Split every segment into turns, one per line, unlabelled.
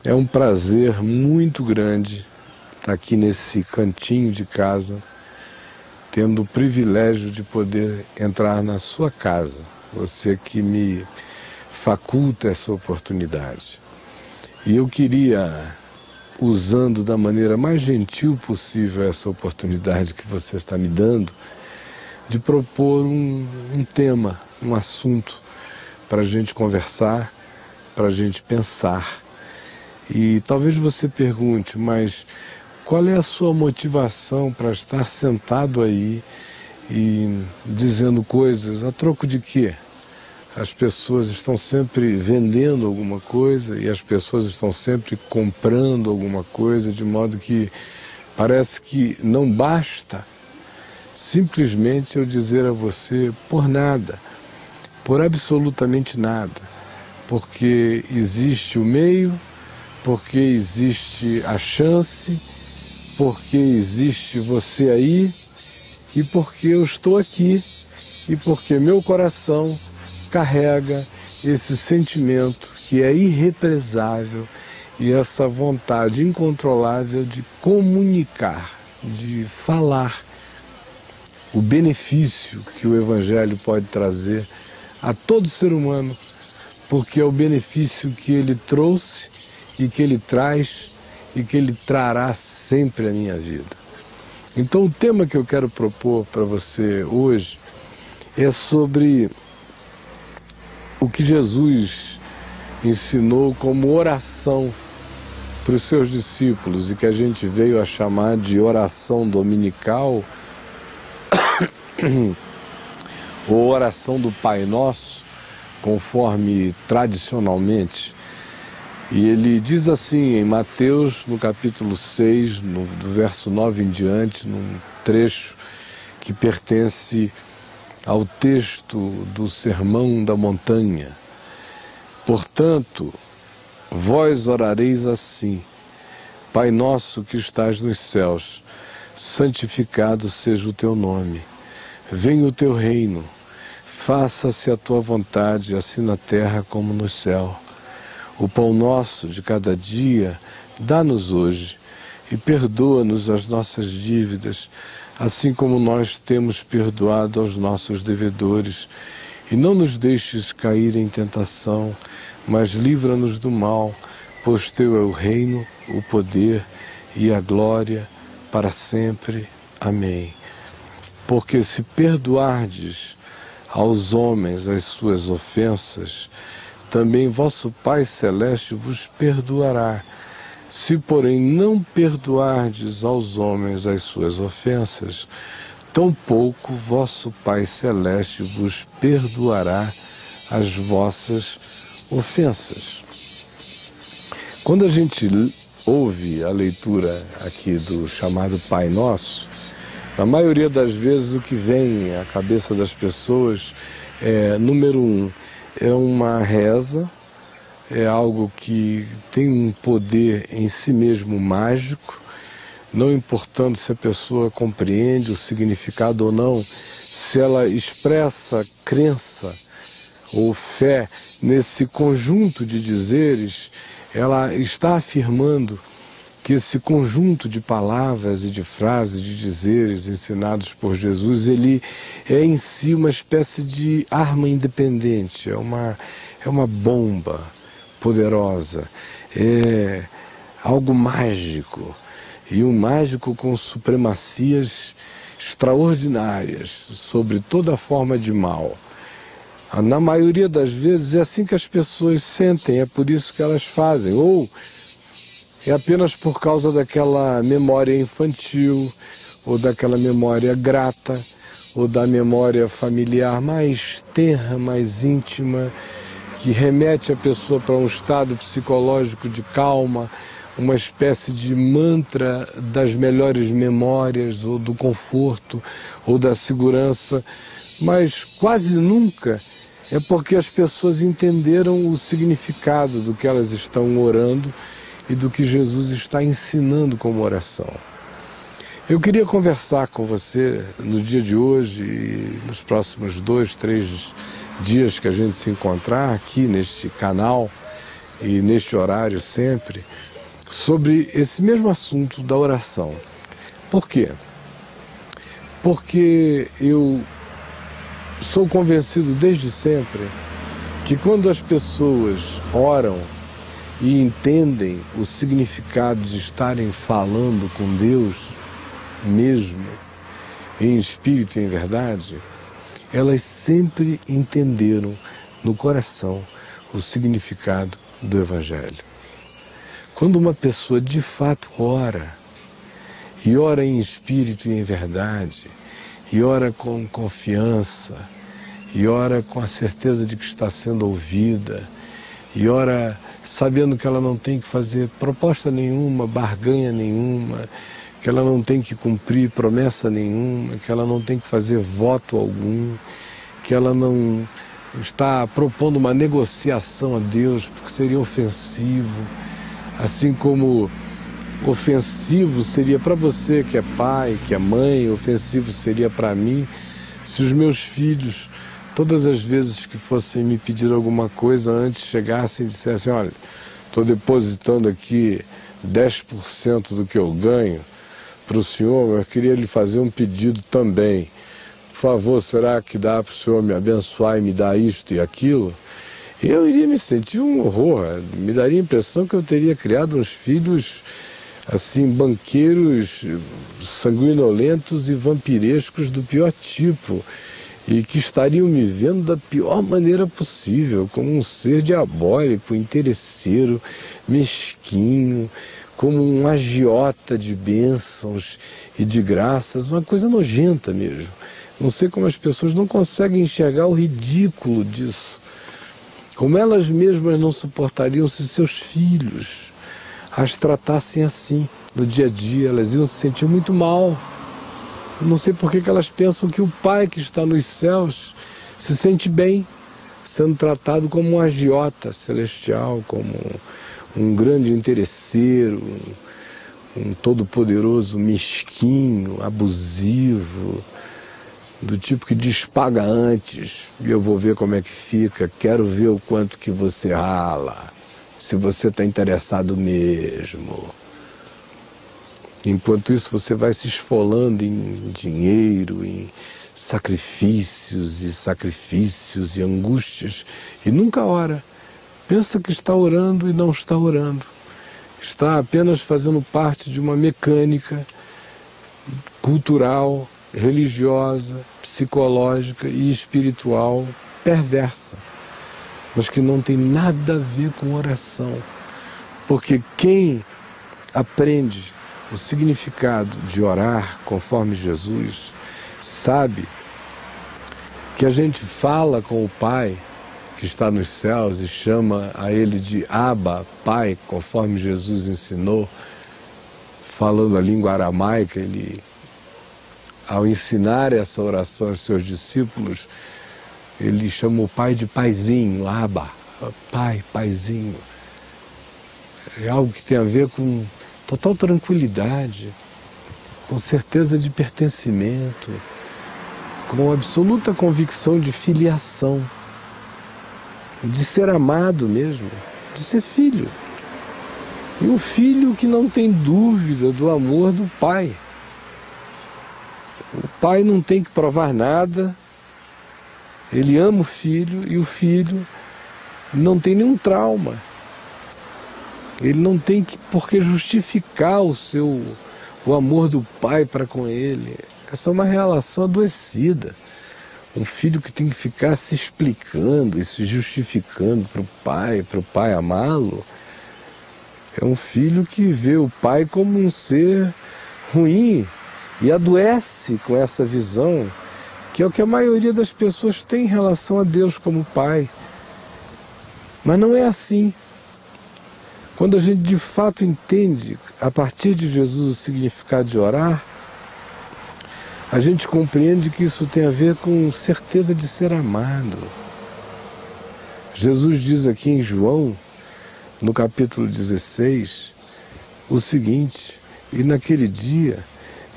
É um prazer muito grande estar aqui nesse cantinho de casa, tendo o privilégio de poder entrar na sua casa. Você que me faculta essa oportunidade. E eu queria, usando da maneira mais gentil possível essa oportunidade que você está me dando, de propor um tema, um assunto para a gente conversar, para a gente pensar. E talvez você pergunte, mas qual é a sua motivação para estar sentado aí e dizendo coisas a troco de quê? As pessoas estão sempre vendendo alguma coisa e as pessoas estão sempre comprando alguma coisa, de modo que parece que não basta simplesmente eu dizer a você por nada, por absolutamente nada, porque existe o meio, porque existe a chance, porque existe você aí e porque eu estou aqui e porque meu coração carrega esse sentimento que é irrepresável e essa vontade incontrolável de comunicar, de falar o benefício que o Evangelho pode trazer a todo ser humano, porque é o benefício que ele trouxe e que ele traz e que ele trará sempre à minha vida. Então o tema que eu quero propor para você hoje é sobre o que Jesus ensinou como oração para os seus discípulos e que a gente veio a chamar de oração dominical ou oração do Pai Nosso, conforme tradicionalmente. E ele diz assim em Mateus, no capítulo 6, do verso 9 em diante, num trecho que pertence ao texto do Sermão da Montanha. Portanto, vós orareis assim: Pai nosso que estás nos céus, santificado seja o teu nome. Venha o teu reino, faça-se a tua vontade, assim na terra como no céu. O pão nosso de cada dia dá-nos hoje e perdoa-nos as nossas dívidas, assim como nós temos perdoado aos nossos devedores. E não nos deixes cair em tentação, mas livra-nos do mal, pois teu é o reino, o poder e a glória para sempre. Amém. Porque se perdoardes aos homens as suas ofensas, também vosso Pai Celeste vos perdoará. Se, porém, não perdoardes aos homens as suas ofensas, tampouco vosso Pai Celeste vos perdoará as vossas ofensas. Quando a gente ouve a leitura aqui do chamado Pai Nosso, na maioria das vezes o que vem à cabeça das pessoas é, número 1, é uma reza, é algo que tem um poder em si mesmo mágico, não importando se a pessoa compreende o significado ou não, se ela expressa crença ou fé nesse conjunto de dizeres, ela está afirmando que esse conjunto de palavras e de frases, de dizeres ensinados por Jesus, ele é em si uma espécie de arma independente, é uma bomba poderosa, é algo mágico, e um mágico com supremacias extraordinárias sobre toda forma de mal. Na maioria das vezes é assim que as pessoas sentem, é por isso que elas fazem, ou é apenas por causa daquela memória infantil, ou daquela memória grata, ou da memória familiar mais tenra, mais íntima, que remete a pessoa para um estado psicológico de calma, uma espécie de mantra das melhores memórias, ou do conforto, ou da segurança, mas quase nunca é porque as pessoas entenderam o significado do que elas estão orando e do que Jesus está ensinando como oração. Eu queria conversar com você no dia de hoje e nos próximos 2, 3 dias que a gente se encontrar aqui neste canal, e neste horário sempre, sobre esse mesmo assunto da oração. Por quê? Porque eu sou convencido desde sempre que quando as pessoas oram e entendem o significado de estarem falando com Deus mesmo, em espírito e em verdade, elas sempre entenderam no coração o significado do Evangelho. Quando uma pessoa de fato ora, e ora em espírito e em verdade, e ora com confiança, e ora com a certeza de que está sendo ouvida, e ora sabendo que ela não tem que fazer proposta nenhuma, barganha nenhuma, que ela não tem que cumprir promessa nenhuma, que ela não tem que fazer voto algum, que ela não está propondo uma negociação a Deus, porque seria ofensivo, assim como ofensivo seria para você que é pai, que é mãe, ofensivo seria para mim, se os meus filhos, todas as vezes que fossem me pedir alguma coisa, antes chegassem e dissessem, olha, estou depositando aqui 10% do que eu ganho para o senhor, mas eu queria lhe fazer um pedido também. Por favor, será que dá para o senhor me abençoar e me dar isto e aquilo? Eu iria me sentir um horror, me daria a impressão que eu teria criado uns filhos assim, banqueiros sanguinolentos e vampirescos do pior tipo, e que estariam me vendo da pior maneira possível, como um ser diabólico, interesseiro, mesquinho, como um agiota de bênçãos e de graças, uma coisa nojenta mesmo. Não sei como as pessoas não conseguem enxergar o ridículo disso. Como elas mesmas não suportariam se seus filhos as tratassem assim no dia a dia, elas iam se sentir muito mal. Eu não sei por que elas pensam que o Pai que está nos céus se sente bem, sendo tratado como um agiota celestial, como um grande interesseiro, um todo-poderoso mesquinho, abusivo, do tipo que diz paga antes, e eu vou ver como é que fica, quero ver o quanto que você rala, se você está interessado mesmo. Enquanto isso você vai se esfolando em dinheiro, em sacrifícios e angústias, e nunca ora. Pensa que está orando e não está orando. Está apenas fazendo parte de uma mecânica cultural, religiosa, psicológica e espiritual perversa, mas que não tem nada a ver com oração. Porque quem aprende o significado de orar conforme Jesus sabe que a gente fala com o Pai que está nos céus e chama a Ele de Abba, Pai, conforme Jesus ensinou, falando a língua aramaica. Ele, ao ensinar essa oração aos seus discípulos, ele chama o Pai de Paizinho, Abba, Pai, Paizinho. É algo que tem a ver com total tranquilidade, com certeza de pertencimento, com absoluta convicção de filiação, de ser amado mesmo, de ser filho. E um filho que não tem dúvida do amor do pai. O pai não tem que provar nada, ele ama o filho e o filho não tem nenhum trauma. Ele não tem por que justificar o amor do pai para com ele. Essa é uma relação adoecida. Um filho que tem que ficar se explicando e se justificando para o pai amá-lo, é um filho que vê o pai como um ser ruim e adoece com essa visão, que é o que a maioria das pessoas tem em relação a Deus como pai. Mas não é assim. Quando a gente de fato entende, a partir de Jesus, o significado de orar, a gente compreende que isso tem a ver com certeza de ser amado. Jesus diz aqui em João, no capítulo 16, o seguinte: e naquele dia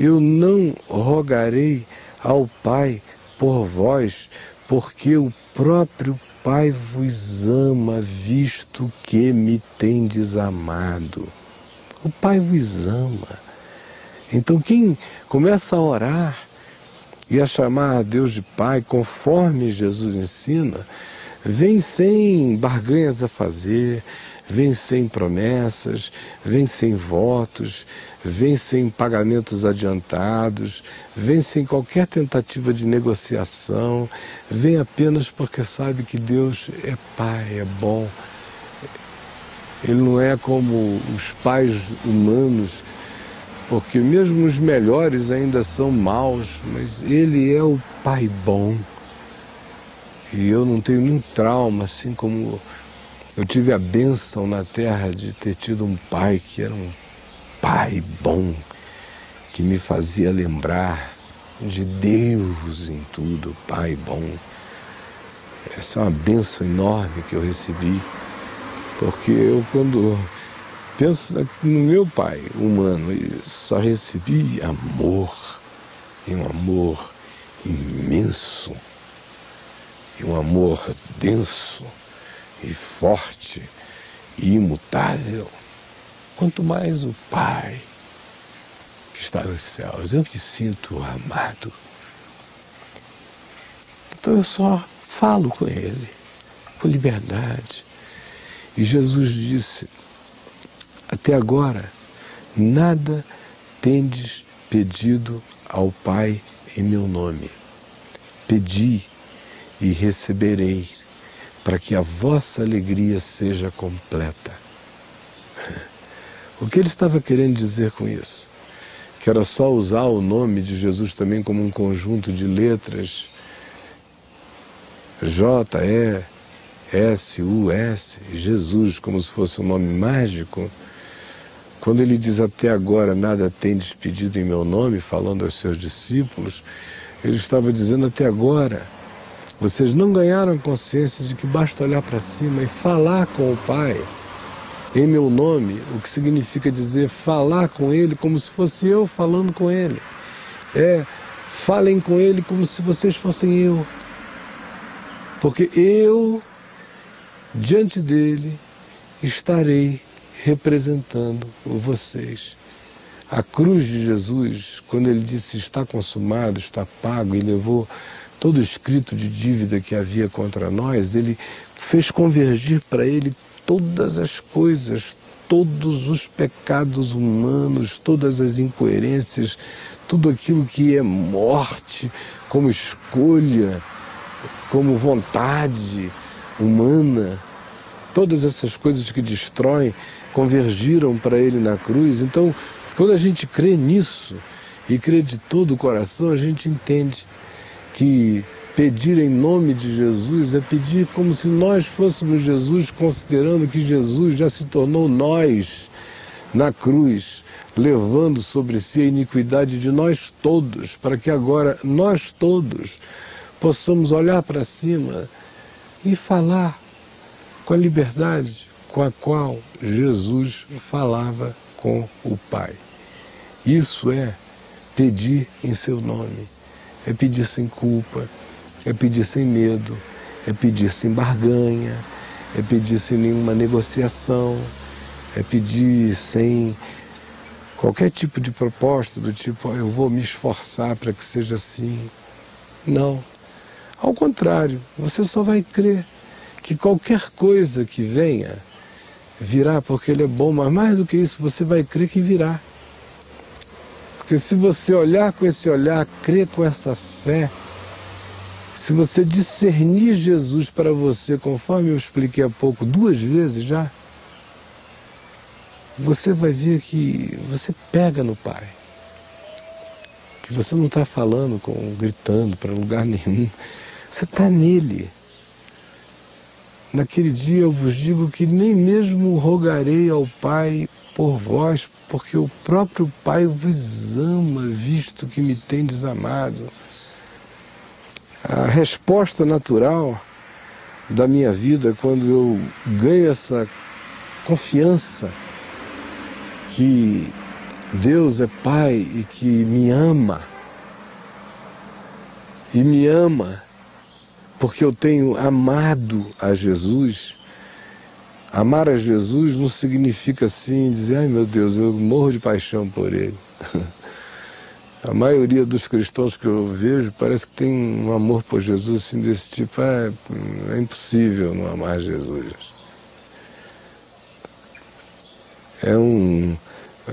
eu não rogarei ao Pai por vós, porque o próprio Pai vos ama, visto que me tendes amado. O Pai vos ama. Então quem começa a orar e a chamar a Deus de Pai, conforme Jesus ensina, vem sem barganhas a fazer, vem sem promessas, vem sem votos, vem sem pagamentos adiantados, vem sem qualquer tentativa de negociação, vem apenas porque sabe que Deus é Pai, é bom. Ele não é como os pais humanos, porque mesmo os melhores ainda são maus, mas Ele é o Pai bom. E eu não tenho nenhum trauma, assim como eu tive a bênção na terra de ter tido um pai que era um Pai bom, que me fazia lembrar de Deus em tudo, Pai bom. Essa é uma bênção enorme que eu recebi, porque eu, quando penso no meu pai humano, eu só recebi amor, e um amor imenso, e um amor denso, e forte, e imutável. Quanto mais o Pai que está nos céus, eu me sinto amado. Então eu só falo com Ele, com liberdade. E Jesus disse: até agora, nada tendes pedido ao Pai em meu nome. Pedi e recebereis, para que a vossa alegria seja completa. O que ele estava querendo dizer com isso? Que era só usar o nome de Jesus também como um conjunto de letras, J-E-S-U-S, Jesus, como se fosse um nome mágico. Quando ele diz até agora nada tendes pedido em meu nome, falando aos seus discípulos, ele estava dizendo até agora, vocês não ganharam consciência de que basta olhar para cima e falar com o Pai em meu nome, o que significa dizer falar com Ele como se fosse eu falando com Ele. Falem com Ele como se vocês fossem eu. Porque eu, diante dele, estarei representando vocês. A cruz de Jesus, quando ele disse está consumado, está pago, e levou todo o escrito de dívida que havia contra nós, ele fez convergir para ele todas as coisas, todos os pecados humanos, todas as incoerências, tudo aquilo que é morte, como escolha, como vontade humana, todas essas coisas que destroem, convergiram para ele na cruz. Então, quando a gente crê nisso, e crê de todo o coração, a gente entende que pedir em nome de Jesus é pedir como se nós fôssemos Jesus, considerando que Jesus já se tornou nós na cruz, levando sobre si a iniquidade de nós todos, para que agora nós todos possamos olhar para cima e falar com a liberdade com a qual Jesus falava com o Pai. Isso é pedir em seu nome, é pedir sem culpa, é pedir sem medo, é pedir sem barganha, é pedir sem nenhuma negociação, é pedir sem qualquer tipo de proposta do tipo, eu vou me esforçar para que seja assim. Não. Ao contrário, você só vai crer que qualquer coisa que venha, virá porque Ele é bom, mas mais do que isso, você vai crer que virá. Porque se você olhar com esse olhar, crer com essa fé, se você discernir Jesus para você, conforme eu expliquei há pouco, 2 vezes já, você vai ver que você pega no Pai. Que você não está falando, gritando para lugar nenhum. Você está nele. Naquele dia eu vos digo que nem mesmo rogarei ao Pai por vós, porque o próprio Pai vos ama, visto que me tendes amado. A resposta natural da minha vida, quando eu ganho essa confiança que Deus é Pai e que me ama, e me ama porque eu tenho amado a Jesus. Amar a Jesus não significa assim, dizer, ai meu Deus, eu morro de paixão por ele. A maioria dos cristãos que eu vejo parece que tem um amor por Jesus assim desse tipo. É impossível não amar Jesus. É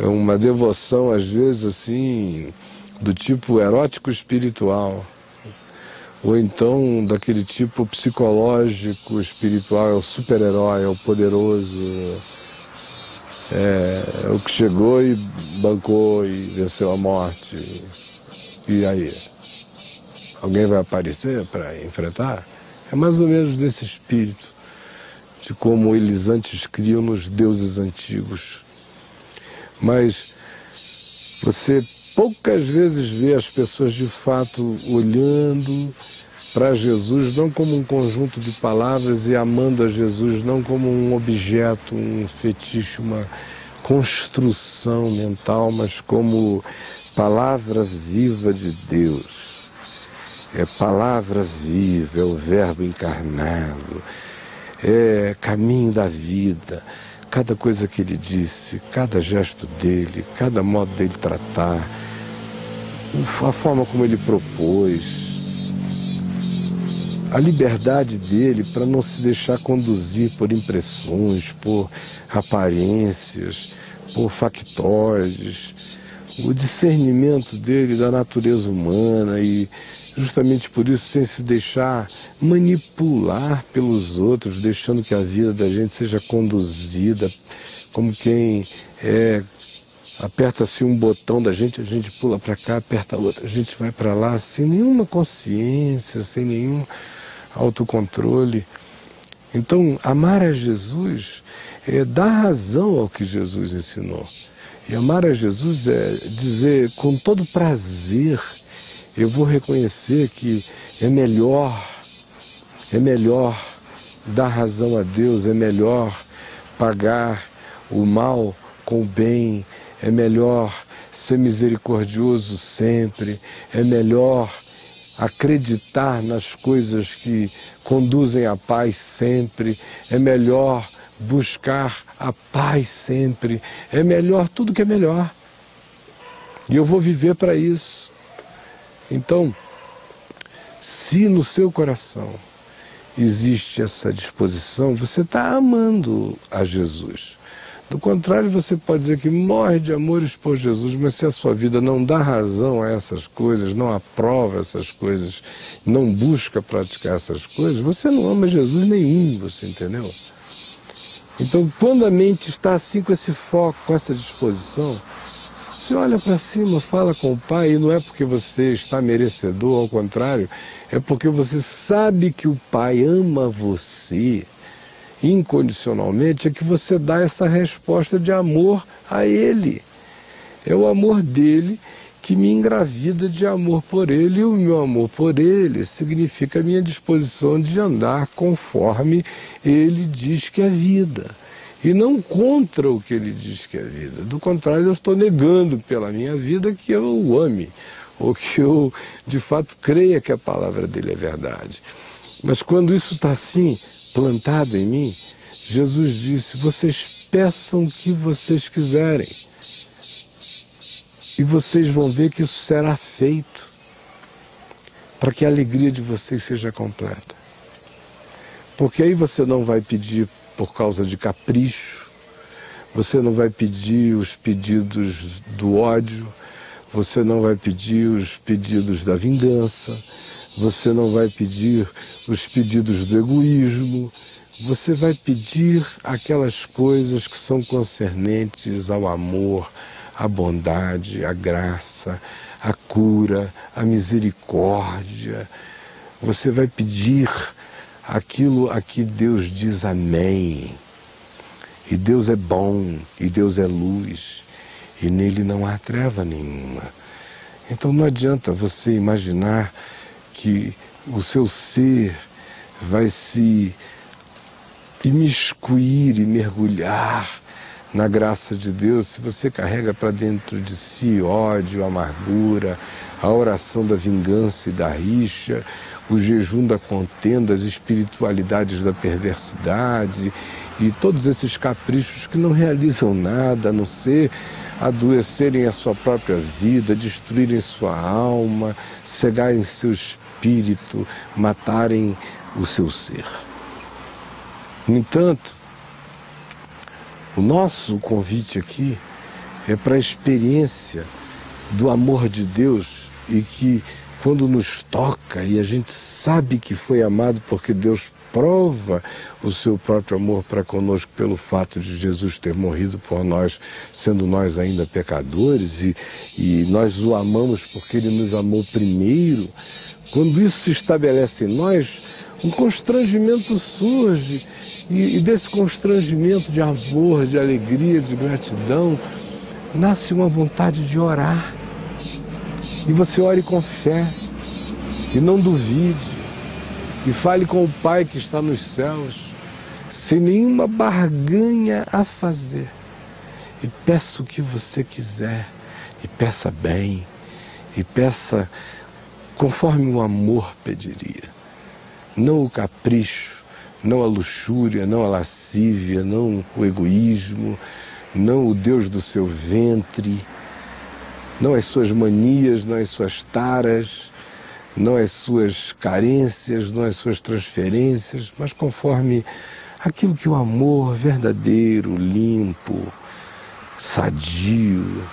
uma devoção, às vezes, assim, do tipo erótico espiritual. Ou então daquele tipo psicológico espiritual, é o super-herói, é o poderoso, é o que chegou e bancou e venceu a morte. E aí? Alguém vai aparecer para enfrentar? É mais ou menos desse espírito, de como eles antes criam nos deuses antigos. Mas você poucas vezes vê as pessoas de fato olhando para Jesus não como um conjunto de palavras e amando a Jesus não como um objeto, um fetiche, uma construção mental, mas como palavra viva de Deus. É palavra viva, é o verbo encarnado, é caminho da vida. Cada coisa que ele disse, cada gesto dele, cada modo dele tratar, a forma como ele propôs, a liberdade dele para não se deixar conduzir por impressões, por aparências, por factoides, o discernimento dele da natureza humana e justamente por isso sem se deixar manipular pelos outros, deixando que a vida da gente seja conduzida como quem aperta-se um botão da gente, a gente pula para cá, aperta outro, a gente vai para lá sem nenhuma consciência, sem nenhum autocontrole. Então, amar a Jesus é dar razão ao que Jesus ensinou. E amar a Jesus é dizer com todo prazer, eu vou reconhecer que é melhor dar razão a Deus, é melhor pagar o mal com o bem, é melhor ser misericordioso sempre, é melhor acreditar nas coisas que conduzem à paz sempre, é melhor buscar a paz sempre, é melhor tudo que é melhor. E eu vou viver para isso. Então, se no seu coração existe essa disposição, você está amando a Jesus. Do contrário, você pode dizer que morre de amores por Jesus, mas se a sua vida não dá razão a essas coisas, não aprova essas coisas, não busca praticar essas coisas, você não ama Jesus nenhum, você entendeu? Então, quando a mente está assim, com esse foco, com essa disposição, você olha para cima, fala com o Pai, e não é porque você está merecedor, ao contrário, é porque você sabe que o Pai ama você incondicionalmente, é que você dá essa resposta de amor a Ele. É o amor dele que me engravida de amor por Ele, e o meu amor por Ele significa a minha disposição de andar conforme Ele diz que é vida, e não contra o que Ele diz que é vida. Do contrário, eu estou negando pela minha vida que eu o ame, ou que eu, de fato, creia que a palavra dele é verdade. Mas quando isso está assim, plantado em mim, Jesus disse, vocês peçam o que vocês quiserem, e vocês vão ver que isso será feito, para que a alegria de vocês seja completa. Porque aí você não vai pedir por causa de capricho, você não vai pedir os pedidos do ódio, você não vai pedir os pedidos da vingança, você não vai pedir os pedidos do egoísmo, você vai pedir aquelas coisas que são concernentes ao amor, à bondade, à graça, à cura, à misericórdia. Você vai pedir aquilo a que Deus diz amém. E Deus é bom, e Deus é luz, e nele não há treva nenhuma. Então não adianta você imaginar que o seu ser vai se imiscuir e mergulhar na graça de Deus, se você carrega para dentro de si ódio, amargura, a oração da vingança e da rixa, o jejum da contenda, as espiritualidades da perversidade e todos esses caprichos que não realizam nada, a não ser adoecerem a sua própria vida, destruírem sua alma, cegarem seu espírito, matarem o seu ser. No entanto, o nosso convite aqui é para a experiência do amor de Deus e que quando nos toca e a gente sabe que foi amado porque Deus prova o seu próprio amor para conosco pelo fato de Jesus ter morrido por nós, sendo nós ainda pecadores, e nós o amamos porque Ele nos amou primeiro. Quando isso se estabelece em nós, um constrangimento surge, e desse constrangimento de amor, de alegria, de gratidão, nasce uma vontade de orar. E você ore com fé, e não duvide, e fale com o Pai que está nos céus, sem nenhuma barganha a fazer. E peça o que você quiser, e peça bem, e peça conforme o amor pediria. Não o capricho, não a luxúria, não a lascívia, não o egoísmo, não o Deus do seu ventre, não as suas manias, não as suas taras, não as suas carências, não as suas transferências, mas conforme aquilo que o amor verdadeiro, limpo, sadio,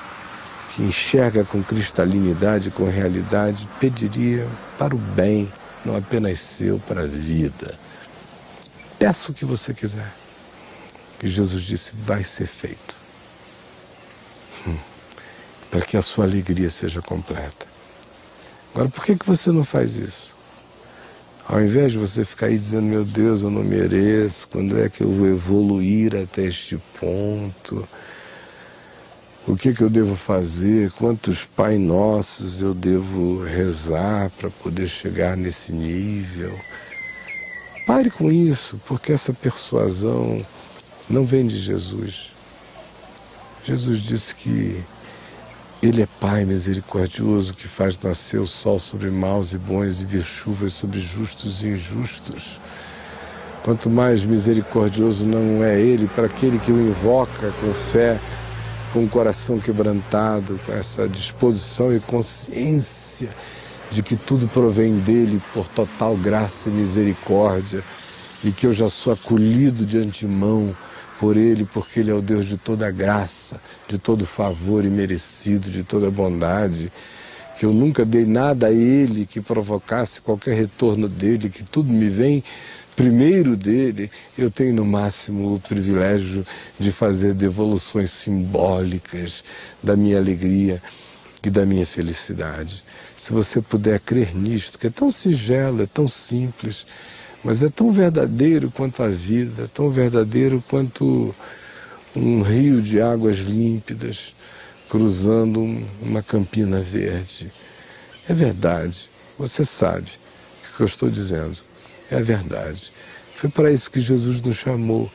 que enxerga com cristalinidade, com realidade, pediria para o bem, não apenas seu, para a vida. Peça o que você quiser, que Jesus disse, vai ser feito, para que a sua alegria seja completa. Agora, por que você não faz isso? Ao invés de você ficar aí dizendo, meu Deus, eu não mereço, quando é que eu vou evoluir até este ponto? O que eu devo fazer? Quantos Pai Nossos eu devo rezar para poder chegar nesse nível? Pare com isso, porque essa persuasão não vem de Jesus. Jesus disse que Ele é Pai misericordioso, que faz nascer o sol sobre maus e bons e vir chuvas sobre justos e injustos. Quanto mais misericordioso não é Ele para aquele que o invoca com fé, com o coração quebrantado, com essa disposição e consciência de que tudo provém dEle por total graça e misericórdia, e que eu já sou acolhido de antemão por Ele, porque Ele é o Deus de toda graça, de todo favor imerecido, de toda bondade, que eu nunca dei nada a Ele que provocasse qualquer retorno dEle, que tudo me vem primeiro dEle. Eu tenho no máximo o privilégio de fazer devoluções simbólicas da minha alegria e da minha felicidade. Se você puder crer nisto, que é tão singelo, é tão simples, mas é tão verdadeiro quanto a vida, tão verdadeiro quanto um rio de águas límpidas cruzando uma campina verde. É verdade, você sabe o que eu estou dizendo, é a verdade. Foi para isso que Jesus nos chamou,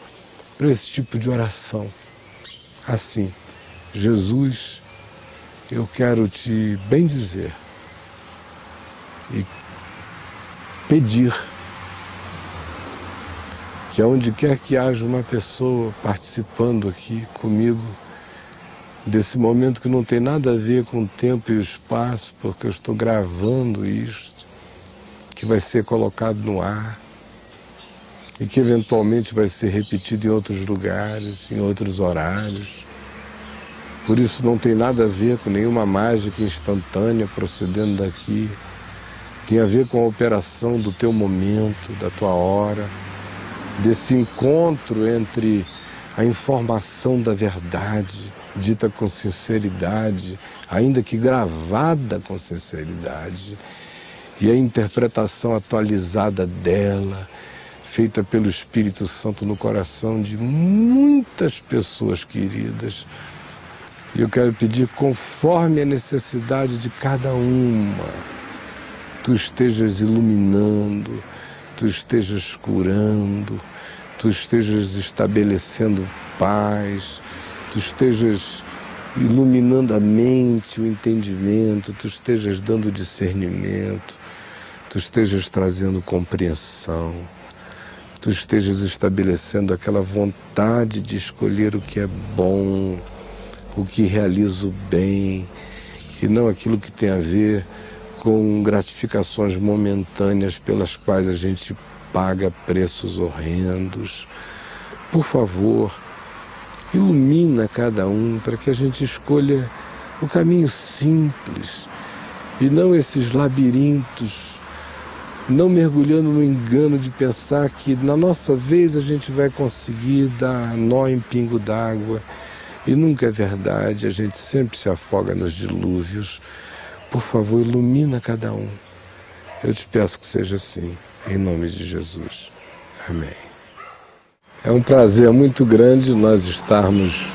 para esse tipo de oração. Assim, Jesus, eu quero te bendizer e pedir que aonde quer que haja uma pessoa participando aqui comigo, desse momento que não tem nada a ver com o tempo e o espaço, porque eu estou gravando isto, que vai ser colocado no ar e que eventualmente vai ser repetido em outros lugares, em outros horários. Por isso não tem nada a ver com nenhuma mágica instantânea procedendo daqui. Tem a ver com a operação do teu momento, da tua hora, desse encontro entre a informação da verdade, dita com sinceridade, ainda que gravada com sinceridade, e a interpretação atualizada dela, feita pelo Espírito Santo no coração de muitas pessoas queridas. E eu quero pedir, conforme a necessidade de cada uma, tu estejas iluminando, tu estejas curando, tu estejas estabelecendo paz, Tu estejas iluminando a mente, o entendimento, Tu estejas dando discernimento, Tu estejas trazendo compreensão, Tu estejas estabelecendo aquela vontade de escolher o que é bom, o que realiza o bem, e não aquilo que tem a ver com gratificações momentâneas pelas quais a gente paga preços horrendos. Por favor, ilumina cada um para que a gente escolha o caminho simples e não esses labirintos, não mergulhando no engano de pensar que na nossa vez a gente vai conseguir dar nó em pingo d'água. E nunca é verdade, a gente sempre se afoga nos dilúvios. Por favor, ilumina cada um. Eu te peço que seja assim, em nome de Jesus. Amém. É um prazer muito grande nós estarmos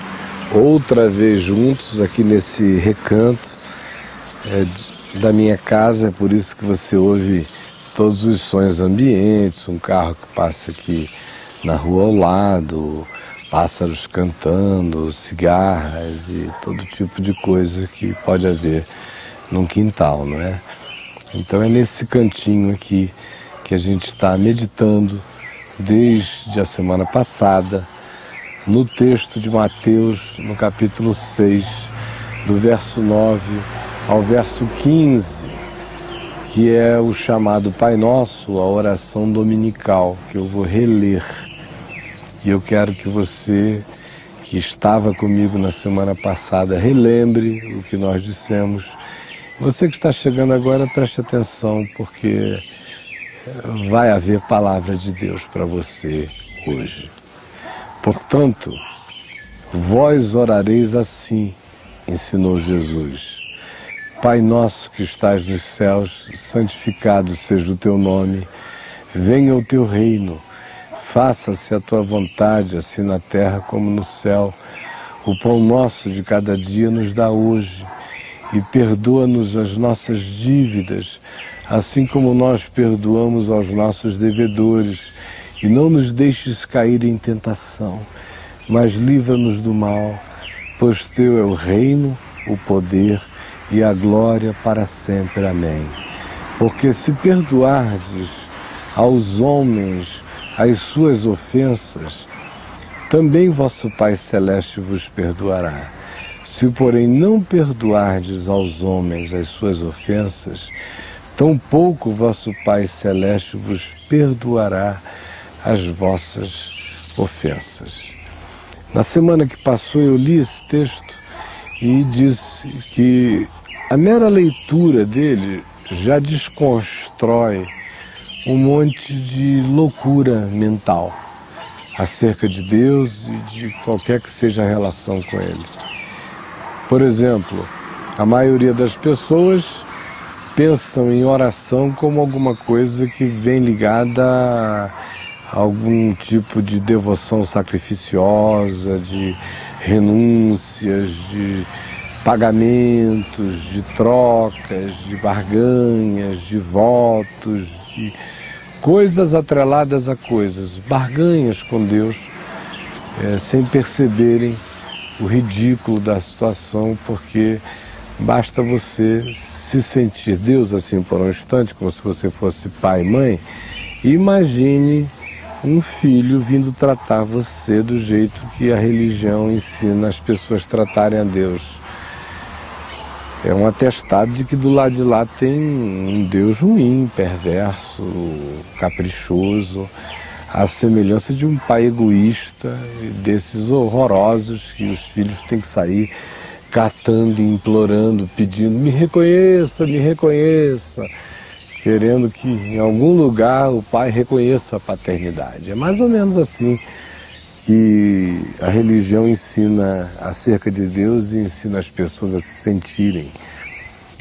outra vez juntos aqui nesse recanto da minha casa. É por isso que você ouve todos os sons ambientes, um carro que passa aqui na rua ao lado, pássaros cantando, cigarras e todo tipo de coisa que pode haver num quintal, não é? Então é nesse cantinho aqui que a gente está meditando desde a semana passada, no texto de Mateus, no capítulo 6, do verso 9 ao verso 15, que é o chamado Pai Nosso, a oração dominical, que eu vou reler. E eu quero que você, que estava comigo na semana passada, relembre o que nós dissemos. Você que está chegando agora, preste atenção, porque vai haver palavra de Deus para você hoje. Portanto, vós orareis assim, ensinou Jesus. Pai nosso que estás nos céus, santificado seja o teu nome, venha o teu reino, faça-se a tua vontade, assim na terra como no céu. O pão nosso de cada dia nos dá hoje, e perdoa-nos as nossas dívidas, assim como nós perdoamos aos nossos devedores, e não nos deixes cair em tentação, mas livra-nos do mal, pois teu é o reino, o poder e a glória para sempre. Amém. Porque se perdoardes aos homens as suas ofensas, também vosso Pai Celeste vos perdoará. Se, porém, não perdoardes aos homens as suas ofensas, tampouco vosso Pai Celeste vos perdoará as vossas ofensas. Na semana que passou eu li esse texto e disse que a mera leitura dele já desconstrói um monte de loucura mental acerca de Deus e de qualquer que seja a relação com Ele. Por exemplo, a maioria das pessoas pensam em oração como alguma coisa que vem ligada a algum tipo de devoção sacrificiosa, de renúncias, de pagamentos, de trocas, de barganhas, de votos, de coisas atreladas a coisas, barganhas com Deus, sem perceberem o ridículo da situação, porque basta você se sentir Deus assim por um instante, como se você fosse pai e mãe, e imagine um filho vindo tratar você do jeito que a religião ensina as pessoas tratarem a Deus. É um atestado de que do lado de lá tem um Deus ruim, perverso, caprichoso, à semelhança de um pai egoísta, desses horrorosos que os filhos têm que sair catando, implorando, pedindo, me reconheça, querendo que em algum lugar o pai reconheça a paternidade. É mais ou menos assim que a religião ensina acerca de Deus e ensina as pessoas a se sentirem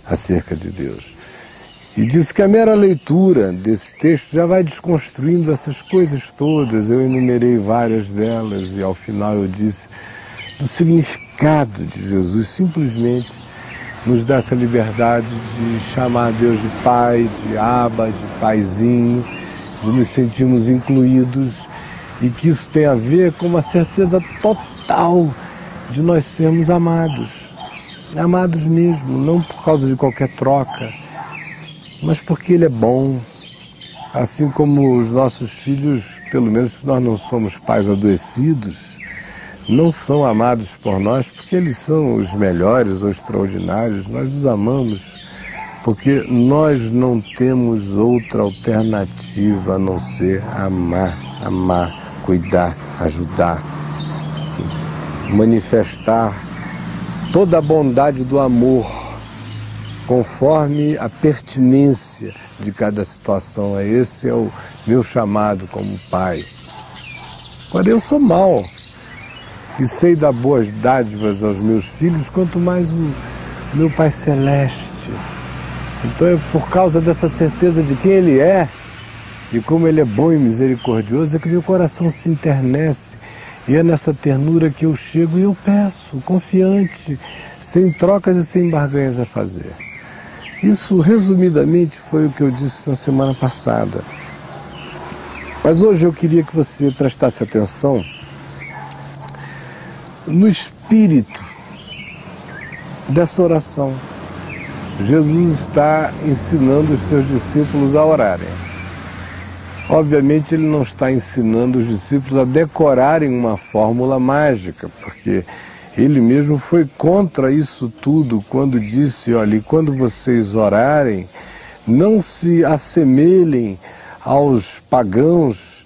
acerca de Deus. E diz que a mera leitura desse texto já vai desconstruindo essas coisas todas. Eu enumerei várias delas e ao final eu disse do significado de Jesus, simplesmente nos dá essa liberdade de chamar Deus de Pai, de Abba, de Paizinho, de nos sentirmos incluídos, e que isso tem a ver com uma certeza total de nós sermos amados. Amados mesmo, não por causa de qualquer troca, mas porque Ele é bom. Assim como os nossos filhos, pelo menos se nós não somos pais adoecidos, não são amados por nós porque eles são os melhores ou extraordinários. Nós os amamos porque nós não temos outra alternativa a não ser amar, cuidar, ajudar, manifestar toda a bondade do amor, conforme a pertinência de cada situação. Esse é o meu chamado como pai. Agora, eu sou mau e sei dar boas dádivas aos meus filhos, quanto mais o meu Pai Celeste. Então é por causa dessa certeza de quem Ele é e como Ele é bom e misericordioso é que meu coração se enternece. E é nessa ternura que eu chego e eu peço, confiante, sem trocas e sem barganhas a fazer. Isso, resumidamente, foi o que eu disse na semana passada. Mas hoje eu queria que você prestasse atenção no espírito dessa oração. Jesus está ensinando os seus discípulos a orarem. Obviamente, Ele não está ensinando os discípulos a decorarem uma fórmula mágica, porque Ele mesmo foi contra isso tudo quando disse, olha, e quando vocês orarem, não se assemelhem aos pagãos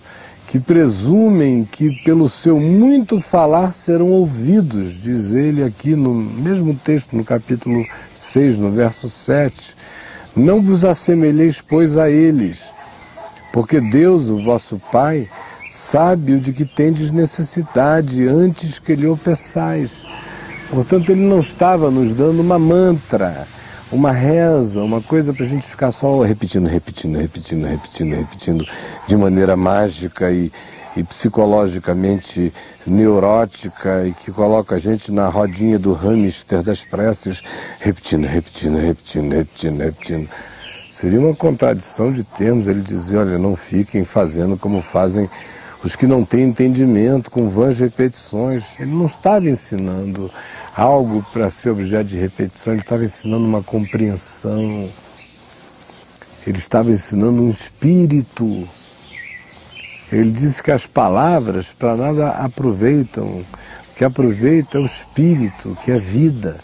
que presumem que pelo seu muito falar serão ouvidos, diz Ele aqui no mesmo texto, no capítulo 6, no verso 7. Não vos assemelheis, pois, a eles, porque Deus, o vosso Pai, sabe o de que tendes necessidade antes que lhe o peçais. Portanto, Ele não estava nos dando uma mantra, uma reza, uma coisa para a gente ficar só repetindo de maneira mágica e psicologicamente neurótica e que coloca a gente na rodinha do hamster das preces, repetindo. Seria uma contradição de termos Ele dizer, olha, não fiquem fazendo como fazem os que não têm entendimento, com vãs repetições. Ele não estava ensinando algo para ser objeto de repetição, Ele estava ensinando uma compreensão. Ele estava ensinando um espírito. Ele disse que as palavras para nada aproveitam. O que aproveita é o espírito, que é vida.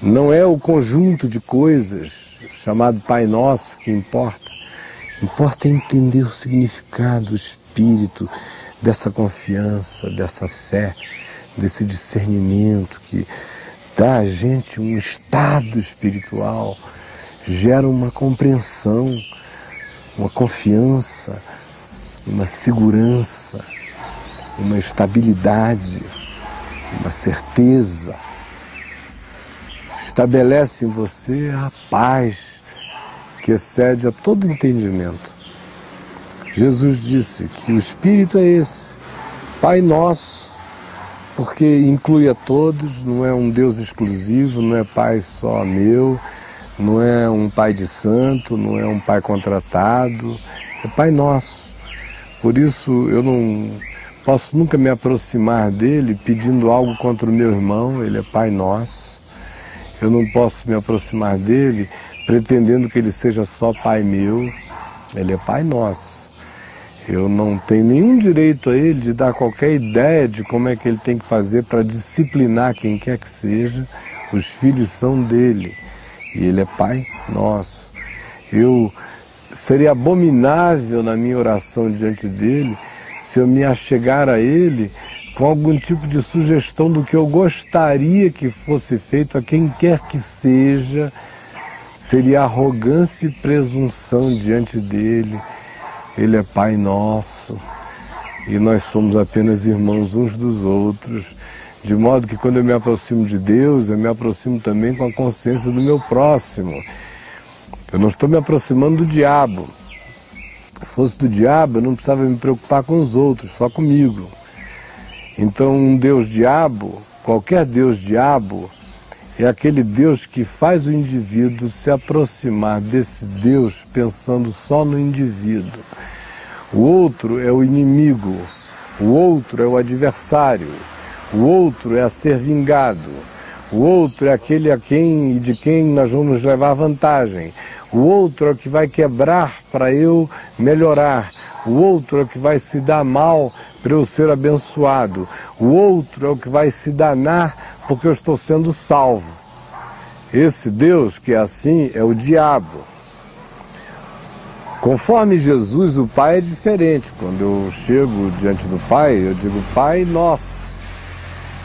Não é o conjunto de coisas chamado Pai Nosso que importa. Importa entender o significado, o espírito dessa confiança, dessa fé, desse discernimento que dá a gente um estado espiritual, gera uma compreensão, uma confiança, uma segurança, uma estabilidade, uma certeza. Estabelece em você a paz que excede a todo entendimento. Jesus disse que o Espírito é esse, Pai Nosso, porque inclui a todos, não é um Deus exclusivo, não é Pai só meu, não é um Pai de santo, não é um Pai contratado, é Pai Nosso. Por isso eu não posso nunca me aproximar dele pedindo algo contra o meu irmão, ele é Pai Nosso. Eu não posso me aproximar dele pretendendo que ele seja só Pai meu, ele é Pai Nosso. Eu não tenho nenhum direito a ele de dar qualquer ideia de como é que ele tem que fazer para disciplinar quem quer que seja. Os filhos são dele e ele é Pai Nosso. Eu seria abominável na minha oração diante dele se eu me achegar a ele com algum tipo de sugestão do que eu gostaria que fosse feito a quem quer que seja. Seria arrogância e presunção diante dele. Ele é Pai Nosso e nós somos apenas irmãos uns dos outros, de modo que quando eu me aproximo de Deus, eu me aproximo também com a consciência do meu próximo. Eu não estou me aproximando do diabo. Se fosse do diabo, eu não precisava me preocupar com os outros, só comigo. Então um Deus diabo, qualquer Deus diabo, é aquele Deus que faz o indivíduo se aproximar desse Deus pensando só no indivíduo. O outro é o inimigo, o outro é o adversário, O outro é a ser vingado. O outro é aquele de quem nós vamos levar vantagem. O outro é o que vai quebrar para eu melhorar. O outro é o que vai se dar mal para eu ser abençoado. O outro é o que vai se danar porque eu estou sendo salvo. Esse Deus que é assim é o diabo. Conforme Jesus, o Pai é diferente. Quando eu chego diante do Pai, eu digo, Pai nosso.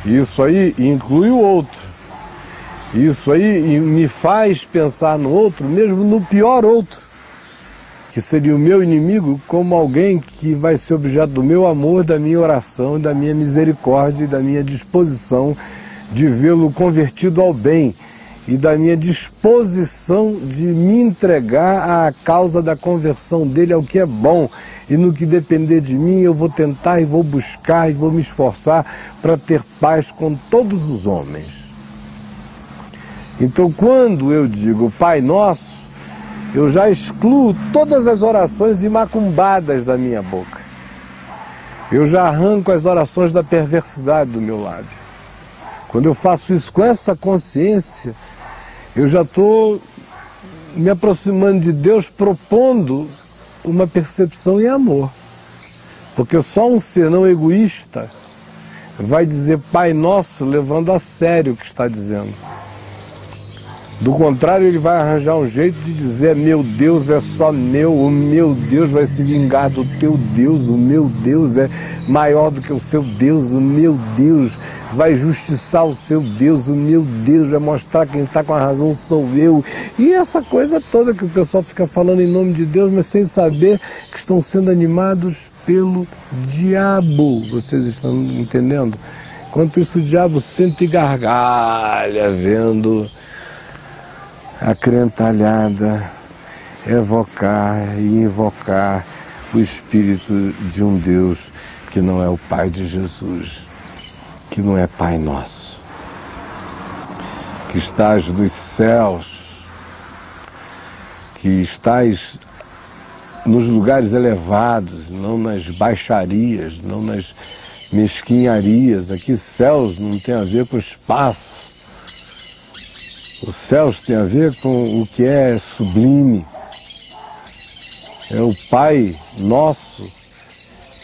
Isso aí inclui o outro. Isso aí me faz pensar no outro, mesmo no pior outro, que seria o meu inimigo, como alguém que vai ser objeto do meu amor, da minha oração, da minha misericórdia e da minha disposição de vê-lo convertido ao bem e da minha disposição de me entregar à causa da conversão dele ao que é bom. E no que depender de mim, eu vou tentar e vou buscar e vou me esforçar para ter paz com todos os homens. Então, quando eu digo Pai Nosso, eu já excluo todas as orações imacumbadas da minha boca. Eu já arranco as orações da perversidade do meu lábio. Quando eu faço isso com essa consciência, eu já estou me aproximando de Deus, propondo uma percepção em amor. Porque só um ser não egoísta vai dizer Pai Nosso levando a sério o que está dizendo. Do contrário, ele vai arranjar um jeito de dizer, meu Deus é só meu, o meu Deus vai se vingar do teu Deus, o meu Deus é maior do que o seu Deus, o meu Deus vai justiçar o seu Deus, o meu Deus vai mostrar quem está com a razão sou eu. E essa coisa toda que o pessoal fica falando em nome de Deus, mas sem saber que estão sendo animados pelo diabo. Vocês estão entendendo? Enquanto isso, o diabo senta e gargalha vendo a crentalhada evocar e invocar o Espírito de um Deus que não é o Pai de Jesus, que não é Pai Nosso, que estás nos céus, que estás nos lugares elevados, não nas baixarias, não nas mesquinharias. Aqui céus não tem a ver com espaço. Os céus tem a ver com o que é sublime. É o Pai Nosso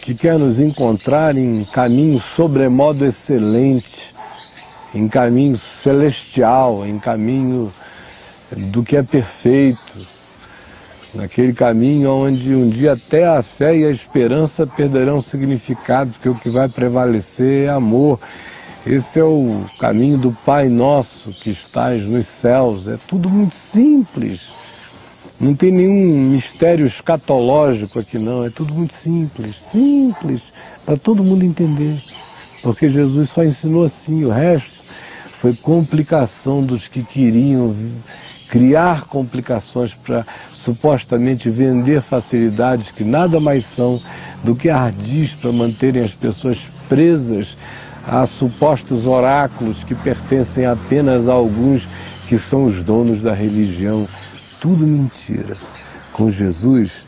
que quer nos encontrar em caminho sobremodo excelente, em caminho celestial, em caminho do que é perfeito, naquele caminho onde um dia até a fé e a esperança perderão significado, porque o que vai prevalecer é amor. Esse é o caminho do Pai Nosso que estás nos céus. É tudo muito simples. Não tem nenhum mistério escatológico aqui não. É tudo muito simples. Simples, para todo mundo entender. Porque Jesus só ensinou assim. O resto foi complicação dos que queriam criar complicações para supostamente vender facilidades que nada mais são do que ardis para manterem as pessoas presas a supostos oráculos que pertencem apenas a alguns que são os donos da religião. Tudo mentira. Com Jesus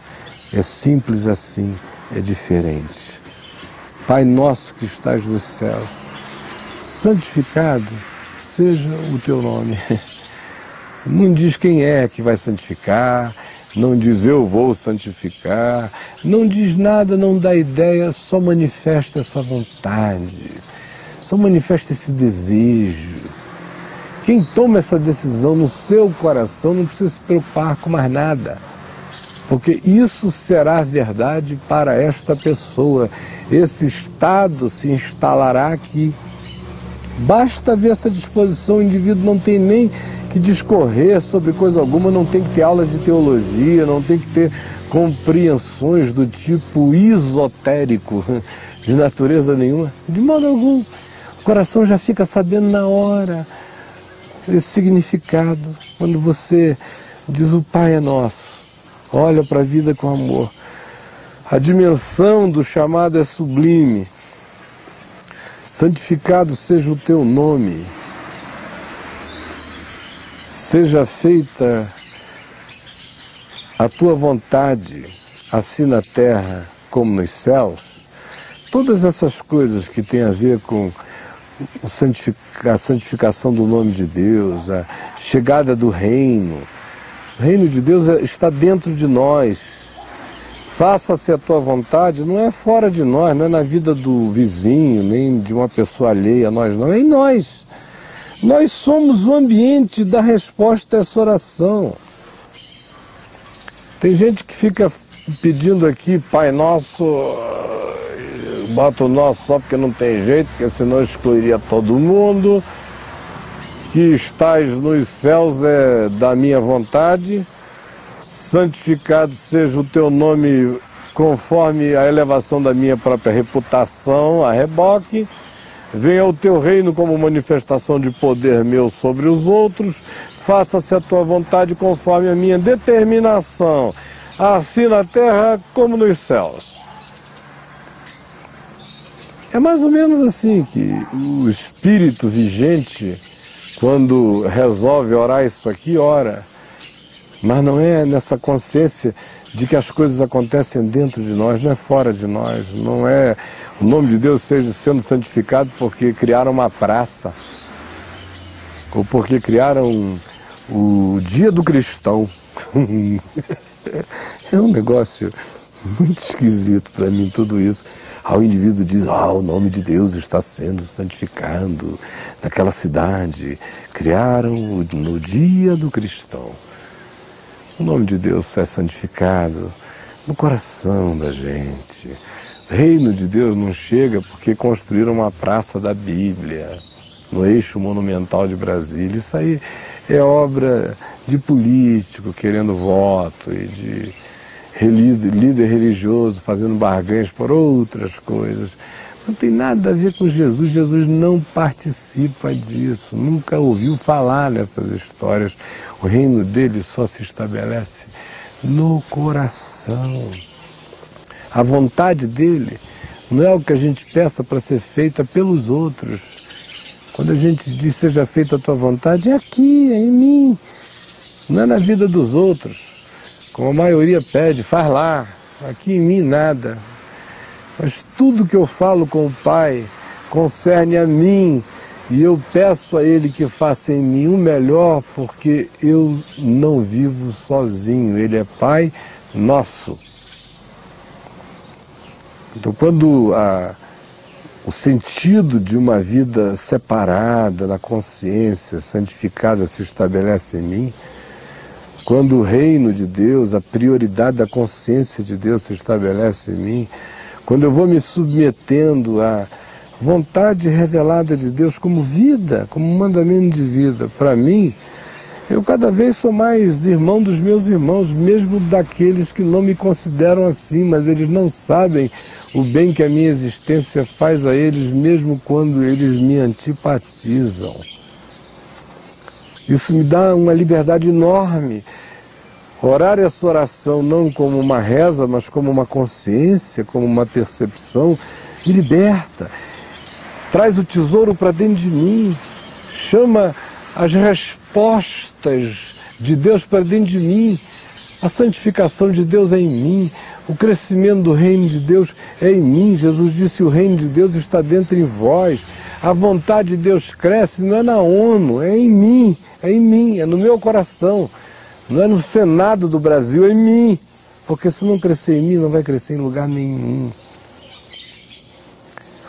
é simples assim, é diferente. Pai nosso que estás nos céus, santificado seja o teu nome. Não diz quem é que vai santificar, não diz eu vou santificar, não diz nada, não dá ideia, só manifesta essa vontade. Só manifesta esse desejo. Quem toma essa decisão no seu coração não precisa se preocupar com mais nada. Porque isso será verdade para esta pessoa. Esse estado se instalará aqui. Basta ver essa disposição, o indivíduo não tem nem que discorrer sobre coisa alguma, não tem que ter aulas de teologia, não tem que ter compreensões do tipo esotérico, de natureza nenhuma, de modo algum. O coração já fica sabendo na hora esse significado. Quando você diz o Pai é nosso, olha para a vida com amor. A dimensão do chamado é sublime. Santificado seja o teu nome. Seja feita a tua vontade, assim na terra como nos céus. Todas essas coisas que têm a ver com a santificação do nome de Deus, a chegada do reino. O reino de Deus está dentro de nós. Faça-se a tua vontade, não é fora de nós, não é na vida do vizinho, nem de uma pessoa alheia a nós, não, é em nós. Nós somos o ambiente da resposta a essa oração. Tem gente que fica pedindo aqui, Pai Nosso, bota o nosso só porque não tem jeito, porque senão excluiria todo mundo. Que estás nos céus é da minha vontade, santificado seja o teu nome conforme a elevação da minha própria reputação, a reboque. Venha o teu reino como manifestação de poder meu sobre os outros, faça-se a tua vontade conforme a minha determinação, assim na terra como nos céus. É mais ou menos assim que o espírito vigente, quando resolve orar isso aqui, ora. Mas não é nessa consciência de que as coisas acontecem dentro de nós, não é fora de nós. Não é o nome de Deus seja sendo santificado porque criaram uma praça, ou porque criaram o Dia do Cristão. É um negócio muito esquisito para mim tudo isso. O indivíduo diz, o nome de Deus está sendo santificado naquela cidade. Criaram no Dia do Cristão. O nome de Deus é santificado no coração da gente. O reino de Deus não chega porque construíram uma praça da Bíblia no eixo monumental de Brasília. Isso aí é obra de político querendo voto e de líder religioso fazendo barganhas por outras coisas. Não tem nada a ver com Jesus. Jesus não participa disso, nunca ouviu falar nessas histórias. O reino dele só se estabelece no coração. A vontade dele não é o que a gente peça para ser feita pelos outros. Quando a gente diz seja feita a tua vontade, é aqui, é em mim, não é na vida dos outros. Como a maioria pede, faz lá, aqui em mim nada. Mas tudo que eu falo com o Pai concerne a mim, e eu peço a Ele que faça em mim o melhor, porque eu não vivo sozinho, Ele é Pai nosso. Então, quando o sentido de uma vida separada, na consciência, santificada, se estabelece em mim, quando o reino de Deus, a prioridade da consciência de Deus se estabelece em mim, quando eu vou me submetendo à vontade revelada de Deus como vida, como mandamento de vida, para mim, eu cada vez sou mais irmão dos meus irmãos, mesmo daqueles que não me consideram assim, mas eles não sabem o bem que a minha existência faz a eles, mesmo quando eles me antipatizam. Isso me dá uma liberdade enorme. Orar essa oração não como uma reza, mas como uma consciência, como uma percepção, me liberta. Traz o tesouro para dentro de mim, chama as respostas de Deus para dentro de mim. A santificação de Deus é em mim, o crescimento do reino de Deus é em mim. Jesus disse, o reino de Deus está dentro de vós. A vontade de Deus cresce, não é na ONU, é em mim, é no meu coração. Não é no Senado do Brasil, é em mim. Porque se não crescer em mim, não vai crescer em lugar nenhum.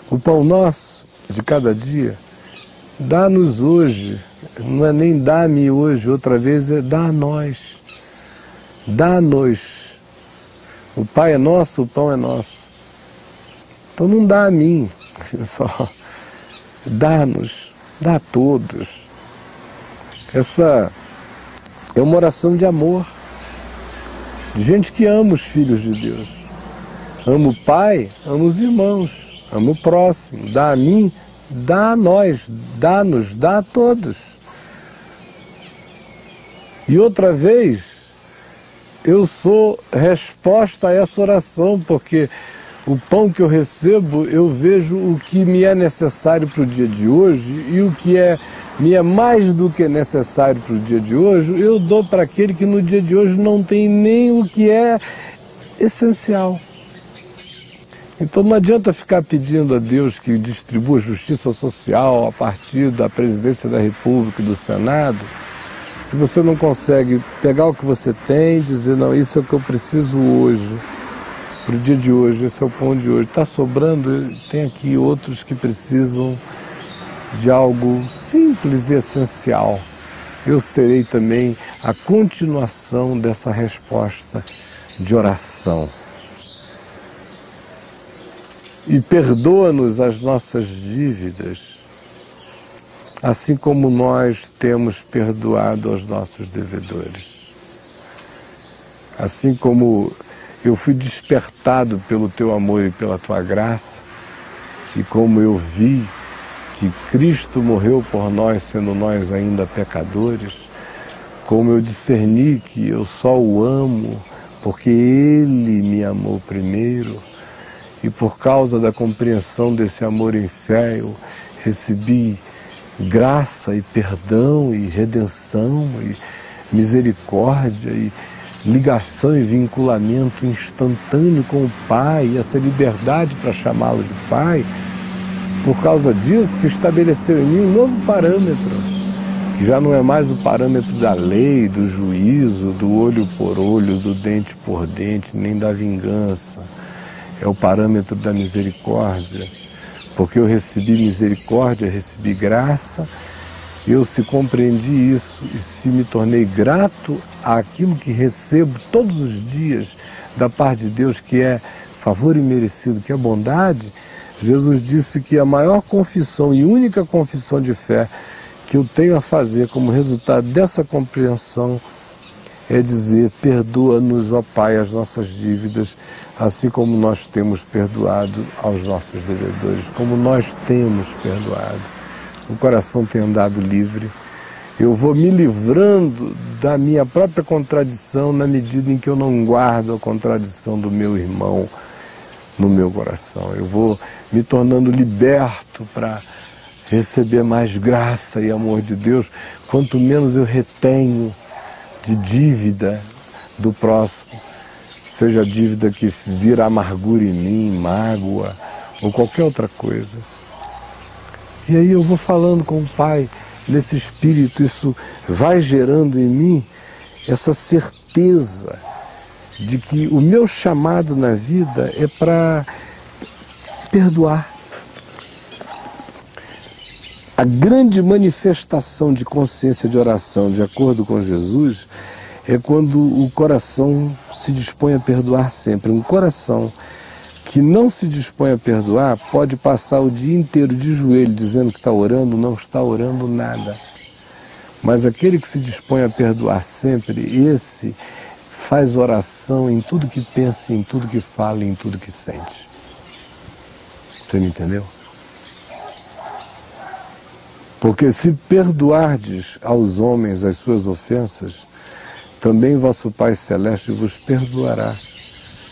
O pão nosso de cada dia, dá-nos hoje. Não é nem dá-me hoje, outra vez é dá a nós. Dá-nos. O Pai é nosso, o pão é nosso. Então não dá a mim, só dá-nos, dá a todos. Essa é uma oração de amor, de gente que ama os filhos de Deus. Ama o Pai, ama os irmãos, ama o próximo. Dá a mim, dá a nós, dá-nos, dá a todos. E outra vez, eu sou resposta a essa oração, porque o pão que eu recebo, eu vejo o que me é necessário para o dia de hoje, e o que me é mais do que necessário para o dia de hoje, eu dou para aquele que no dia de hoje não tem nem o que é essencial. Então não adianta ficar pedindo a Deus que distribua justiça social a partir da presidência da República e do Senado, se você não consegue pegar o que você tem e dizer, não, isso é o que eu preciso hoje, para o dia de hoje, esse é o pão de hoje. Está sobrando, tem aqui outros que precisam de algo simples e essencial. Eu serei também a continuação dessa resposta de oração. E perdoa-nos as nossas dívidas, assim como nós temos perdoado aos nossos devedores. Assim como eu fui despertado pelo teu amor e pela tua graça, e como eu vi que Cristo morreu por nós, sendo nós ainda pecadores, como eu discerni que eu só o amo porque Ele me amou primeiro, e por causa da compreensão desse amor em fé, eu recebi graça e perdão e redenção e misericórdia e ligação e vinculamento instantâneo com o Pai, e essa liberdade para chamá-lo de Pai. Por causa disso, se estabeleceu em mim um novo parâmetro, que já não é mais o parâmetro da lei, do juízo, do olho por olho, do dente por dente, nem da vingança. É o parâmetro da misericórdia, porque eu recebi misericórdia, recebi graça, eu se compreendi isso e se me tornei grato àquilo que recebo todos os dias da parte de Deus, que é favor imerecido, que é bondade. Jesus disse que a maior confissão e única confissão de fé que eu tenho a fazer como resultado dessa compreensão é dizer, perdoa-nos, ó Pai, as nossas dívidas, assim como nós temos perdoado aos nossos devedores, como nós temos perdoado. O coração tem andado livre. Eu vou me livrando da minha própria contradição na medida em que eu não guardo a contradição do meu irmão no meu coração. Eu vou me tornando liberto para receber mais graça e amor de Deus, quanto menos eu retenho de dívida do próximo, seja dívida que vira amargura em mim, mágoa ou qualquer outra coisa. E aí eu vou falando com o Pai nesse espírito, isso vai gerando em mim essa certeza de que o meu chamado na vida é para perdoar. A grande manifestação de consciência de oração, de acordo com Jesus, é quando o coração se dispõe a perdoar sempre. Um coração que não se dispõe a perdoar pode passar o dia inteiro de joelho dizendo que está orando, não está orando nada. Mas aquele que se dispõe a perdoar sempre, esse faz oração em tudo que pensa, em tudo que fala, em tudo que sente. Você me entendeu? Porque se perdoardes aos homens as suas ofensas, também vosso Pai Celeste vos perdoará.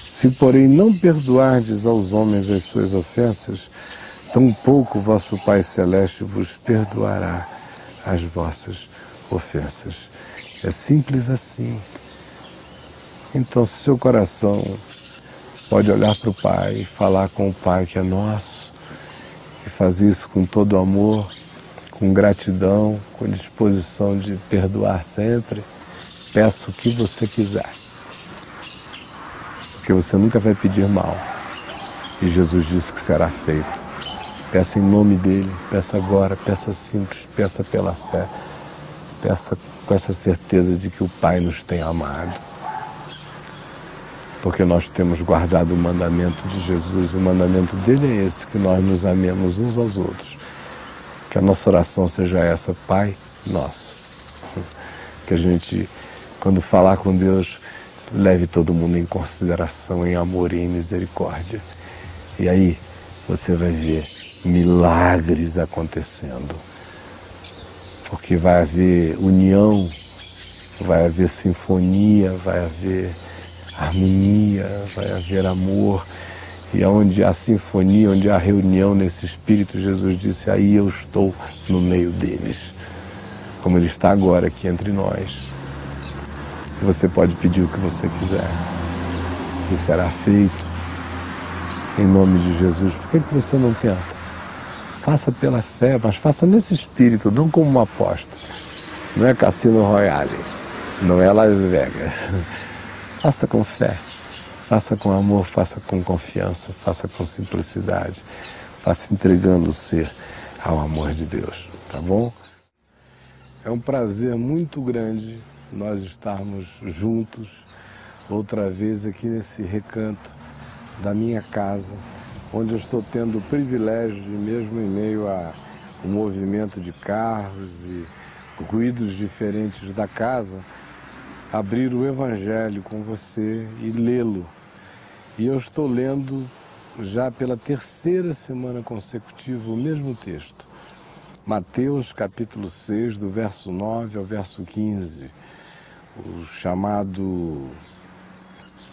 Se, porém, não perdoardes aos homens as suas ofensas, tampouco vosso Pai Celeste vos perdoará as vossas ofensas. É simples assim. Então, se o seu coração pode olhar para o Pai, falar com o Pai que é nosso, e fazer isso com todo amor, com gratidão, com disposição de perdoar sempre, peça o que você quiser. Porque você nunca vai pedir mal. E Jesus disse que será feito. Peça em nome dele, peça agora, peça simples, peça pela fé, peça com essa certeza de que o Pai nos tem amado. Porque nós temos guardado o mandamento de Jesus, o mandamento dele é esse, que nós nos amemos uns aos outros. Que a nossa oração seja essa, Pai nosso. Que a gente, quando falar com Deus, leve todo mundo em consideração, em amor e em misericórdia. E aí você vai ver milagres acontecendo. Porque vai haver união, vai haver sinfonia, vai haver harmonia, vai haver amor. E onde há sinfonia, onde há reunião nesse espírito, Jesus disse, aí eu estou no meio deles. Como ele está agora aqui entre nós. Você pode pedir o que você quiser. E será feito. em nome de Jesus. Por que você não tenta? Faça pela fé, mas faça nesse espírito, não como uma aposta. Não é Cassino Royale, não é Las Vegas. Faça com fé, faça com amor, faça com confiança, faça com simplicidade, faça entregando o ser ao amor de Deus, tá bom? É um prazer muito grande nós estarmos juntos outra vez aqui nesse recanto da minha casa, onde eu estou tendo o privilégio de, mesmo em meio a um movimento de carros e ruídos diferentes da casa, abrir o Evangelho com você e lê-lo. E eu estou lendo já pela terceira semana consecutiva o mesmo texto. Mateus capítulo 6, do verso 9 ao verso 15,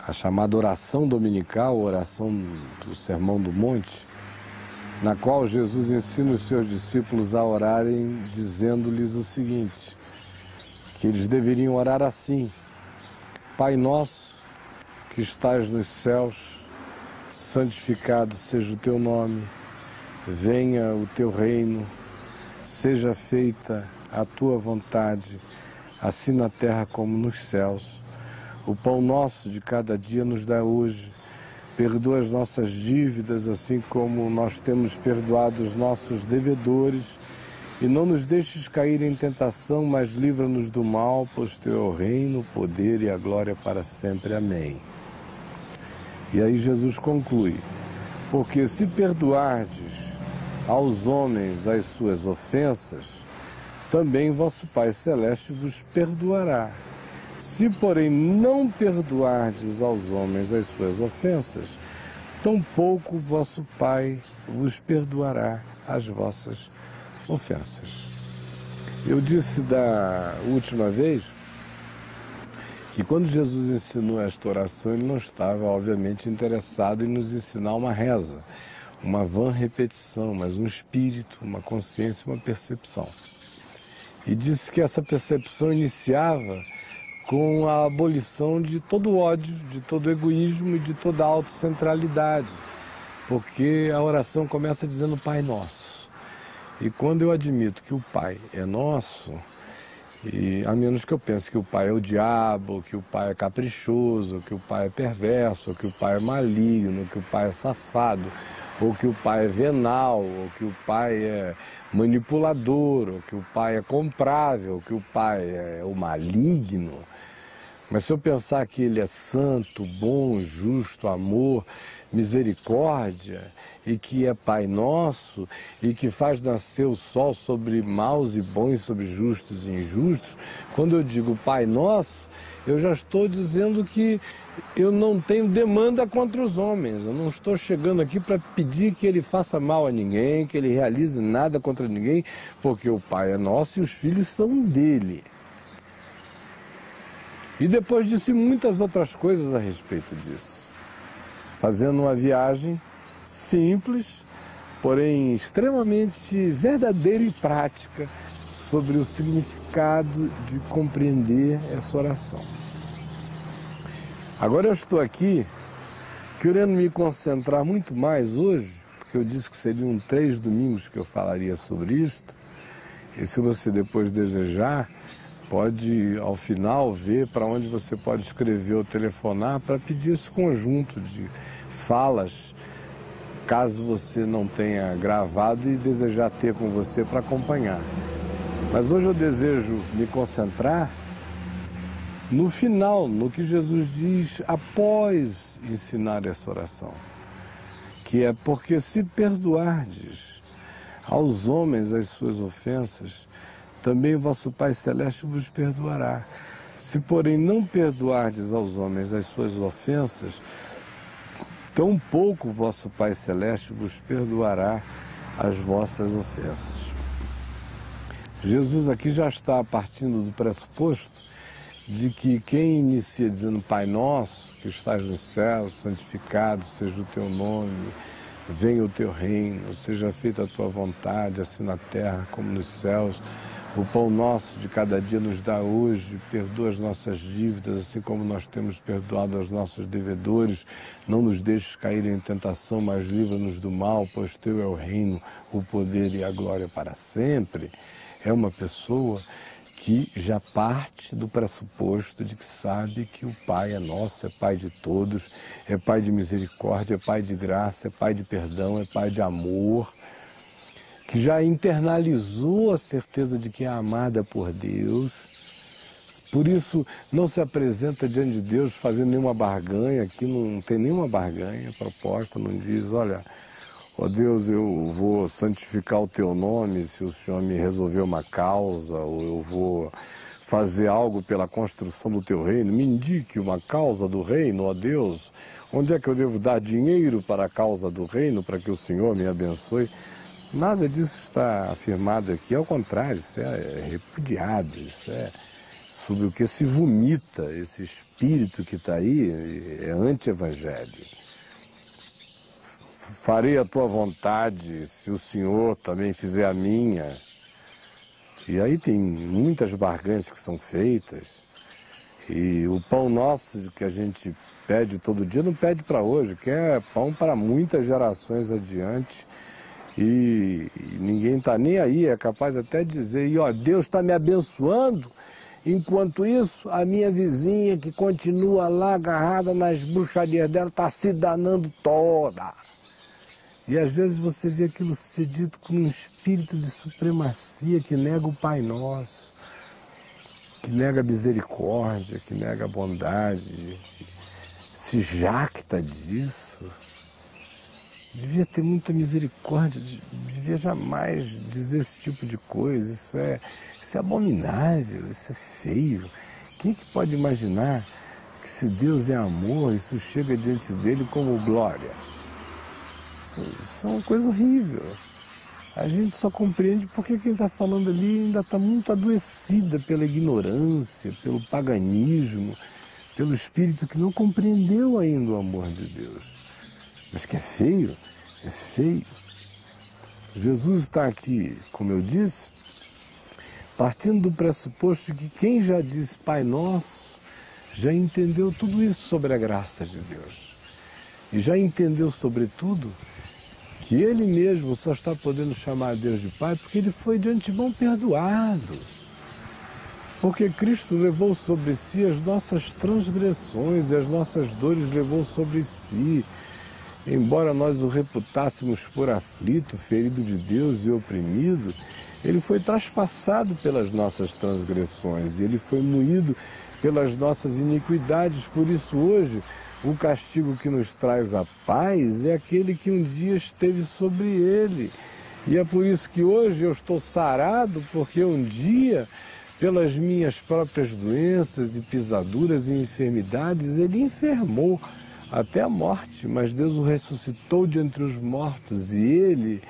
a chamada oração dominical, oração do Sermão do Monte, na qual Jesus ensina os seus discípulos a orarem, dizendo-lhes o seguinte, que eles deveriam orar assim: Pai nosso, que estás nos céus, santificado seja o teu nome, venha o teu reino, seja feita a tua vontade, assim na terra como nos céus. O pão nosso de cada dia nos dá hoje. Perdoa as nossas dívidas, assim como nós temos perdoado os nossos devedores. E não nos deixes cair em tentação, mas livra-nos do mal, pois teu é o reino, o poder e a glória para sempre. Amém. E aí Jesus conclui: porque se perdoardes aos homens as suas ofensas, também vosso Pai Celeste vos perdoará. Se, porém, não perdoardes aos homens as suas ofensas, tampouco vosso Pai vos perdoará as vossas ofensas. Eu disse da última vez que quando Jesus ensinou esta oração, ele não estava, obviamente, interessado em nos ensinar uma reza, uma vã repetição, mas um espírito, uma consciência, uma percepção. E disse que essa percepção iniciava com a abolição de todo ódio, de todo egoísmo e de toda autocentralidade, porque a oração começa dizendo Pai Nosso. E quando eu admito que o Pai é nosso, e a menos que eu pense que o Pai é o diabo, que o Pai é caprichoso, que o Pai é perverso, que o Pai é maligno, que o Pai é safado, ou que o Pai é venal, ou que o Pai é manipulador, ou que o Pai é comprável, ou que o Pai é o maligno. Mas se eu pensar que Ele é santo, bom, justo, amor, misericórdia, e que é Pai nosso, e que faz nascer o sol sobre maus e bons, sobre justos e injustos, quando eu digo Pai nosso, eu já estou dizendo que eu não tenho demanda contra os homens. Eu não estou chegando aqui para pedir que ele faça mal a ninguém, que ele realize nada contra ninguém, porque o Pai é nosso e os filhos são dele. E depois disse muitas outras coisas a respeito disso. Fazendo uma viagem simples, porém extremamente verdadeira e prática, sobre o significado de compreender essa oração. Agora eu estou aqui querendo me concentrar muito mais hoje, porque eu disse que seriam 3 domingos que eu falaria sobre isto, e se você depois desejar, pode ao final ver para onde você pode escrever ou telefonar para pedir esse conjunto de falas, caso você não tenha gravado e desejar ter com você para acompanhar. Mas hoje eu desejo me concentrar no final, no que Jesus diz após ensinar essa oração, que é porque se perdoardes aos homens as suas ofensas, também vosso Pai Celeste vos perdoará. Se, porém, não perdoardes aos homens as suas ofensas, tampouco vosso Pai Celeste vos perdoará as vossas ofensas. Jesus aqui já está partindo do pressuposto de que quem inicia dizendo Pai Nosso, que estás nos céus, santificado seja o teu nome, venha o teu reino, seja feita a tua vontade, assim na terra como nos céus. O pão nosso de cada dia nos dá hoje, perdoa as nossas dívidas, assim como nós temos perdoado aos nossos devedores. Não nos deixes cair em tentação, mas livra-nos do mal, pois teu é o reino, o poder e a glória para sempre. É uma pessoa que já parte do pressuposto de que sabe que o Pai é nosso, é Pai de todos, é Pai de misericórdia, é Pai de graça, é Pai de perdão, é Pai de amor, que já internalizou a certeza de que é amada por Deus. Por isso, não se apresenta diante de Deus fazendo nenhuma barganha, aqui não tem nenhuma barganha proposta, não diz, olha, ó Deus, eu vou santificar o teu nome se o Senhor me resolver uma causa, ou eu vou fazer algo pela construção do teu reino, me indique uma causa do reino, ó Deus, onde é que eu devo dar dinheiro para a causa do reino, para que o Senhor me abençoe? Nada disso está afirmado aqui, ao contrário, isso é repudiado, isso é sobre o que se vomita, esse espírito que está aí, é anti-evangelho. Farei a tua vontade se o Senhor também fizer a minha. E aí tem muitas barganhas que são feitas, e o pão nosso que a gente pede todo dia não pede para hoje, que é pão para muitas gerações adiante. E ninguém está nem aí, é capaz até de dizer, e ó, Deus está me abençoando, enquanto isso a minha vizinha que continua lá agarrada nas bruxarias dela está se danando toda. E às vezes você vê aquilo ser dito com um espírito de supremacia que nega o Pai Nosso, que nega a misericórdia, que nega a bondade, se jacta disso. Devia ter muita misericórdia, devia jamais dizer esse tipo de coisa, isso é abominável, isso é feio. Quem é que pode imaginar que se Deus é amor, isso chega diante dele como glória? Isso é uma coisa horrível. A gente só compreende porque quem está falando ali ainda está muito adoecida pela ignorância, pelo paganismo, pelo espírito que não compreendeu ainda o amor de Deus. Mas que é feio, é feio. Jesus está aqui, como eu disse, partindo do pressuposto de que quem já disse Pai Nosso já entendeu tudo isso sobre a graça de Deus. E já entendeu, sobretudo, que ele mesmo só está podendo chamar Deus de Pai porque ele foi de antemão perdoado. Porque Cristo levou sobre si as nossas transgressões e as nossas dores levou sobre si. Embora nós o reputássemos por aflito, ferido de Deus e oprimido, ele foi traspassado pelas nossas transgressões, ele foi moído pelas nossas iniquidades. Por isso hoje, o castigo que nos traz a paz é aquele que um dia esteve sobre ele. E é por isso que hoje eu estou sarado, porque um dia, pelas minhas próprias doenças e pisaduras e enfermidades, ele enfermou até a morte, mas Deus o ressuscitou de entre os mortos e ele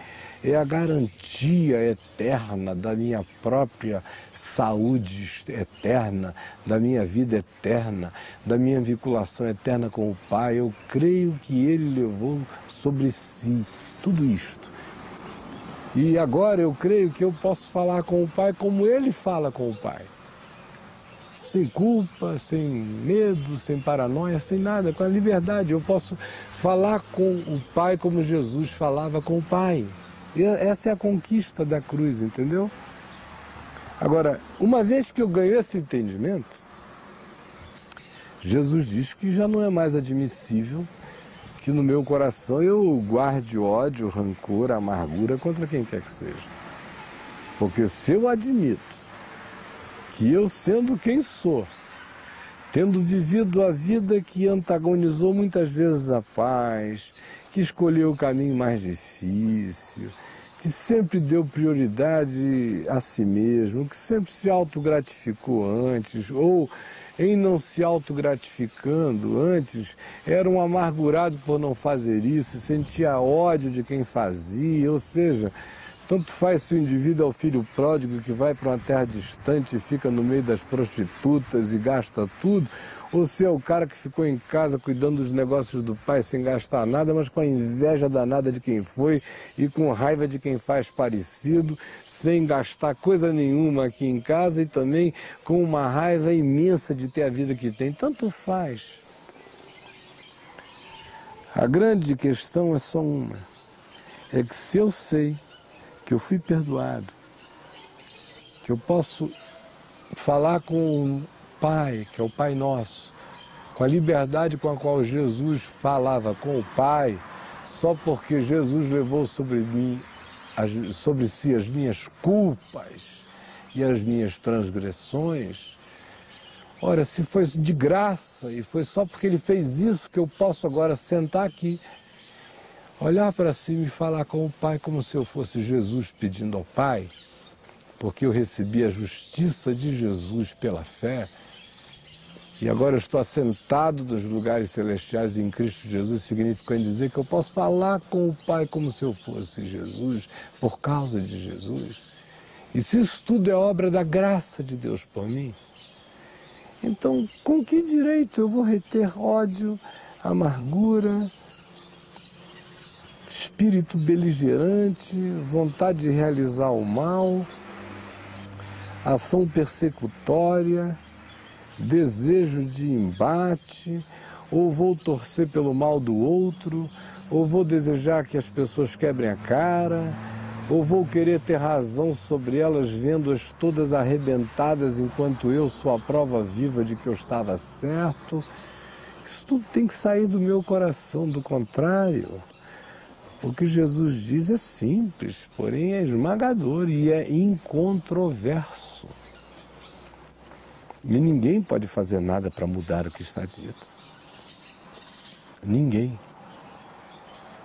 é a garantia eterna da minha própria saúde eterna, da minha vida eterna, da minha vinculação eterna com o Pai. Eu creio que ele levou sobre si tudo isto. E agora eu creio que eu posso falar com o Pai como ele fala com o Pai. Sem culpa, sem medo, sem paranoia, sem nada, com a liberdade. Eu posso falar com o Pai como Jesus falava com o Pai. E essa é a conquista da cruz, entendeu? Agora, uma vez que eu ganhei esse entendimento, Jesus diz que já não é mais admissível que no meu coração eu guarde ódio, rancor, amargura contra quem quer que seja. Porque se eu admito que eu, sendo quem sou, tendo vivido a vida que antagonizou muitas vezes a paz, que escolheu o caminho mais difícil, que sempre deu prioridade a si mesmo, que sempre se autogratificou antes, ou em não se autogratificando antes, era um amargurado por não fazer isso, sentia ódio de quem fazia, ou seja, tanto faz se o indivíduo é o filho pródigo que vai para uma terra distante e fica no meio das prostitutas e gasta tudo, ou se é o cara que ficou em casa cuidando dos negócios do pai sem gastar nada, mas com a inveja danada de quem foi e com raiva de quem faz parecido, sem gastar coisa nenhuma aqui em casa e também com uma raiva imensa de ter a vida que tem. Tanto faz. A grande questão é só uma. É que se eu sei que eu fui perdoado, que eu posso falar com o Pai, que é o Pai Nosso, com a liberdade com a qual Jesus falava com o Pai, só porque Jesus levou sobre si as minhas culpas e as minhas transgressões. Ora, se foi de graça e foi só porque Ele fez isso que eu posso agora sentar aqui, olhar para cima e falar com o Pai como se eu fosse Jesus pedindo ao Pai, porque eu recebi a justiça de Jesus pela fé, e agora eu estou assentado nos lugares celestiais em Cristo Jesus, significando dizer que eu posso falar com o Pai como se eu fosse Jesus, por causa de Jesus. E se isso tudo é obra da graça de Deus por mim, então com que direito eu vou reter ódio, amargura, espírito beligerante, vontade de realizar o mal, ação persecutória, desejo de embate, ou vou torcer pelo mal do outro, ou vou desejar que as pessoas quebrem a cara, ou vou querer ter razão sobre elas, vendo-as todas arrebentadas enquanto eu sou a prova viva de que eu estava certo. Isso tudo tem que sair do meu coração, do contrário. O que Jesus diz é simples, porém é esmagador e é incontroverso. E ninguém pode fazer nada para mudar o que está dito. Ninguém.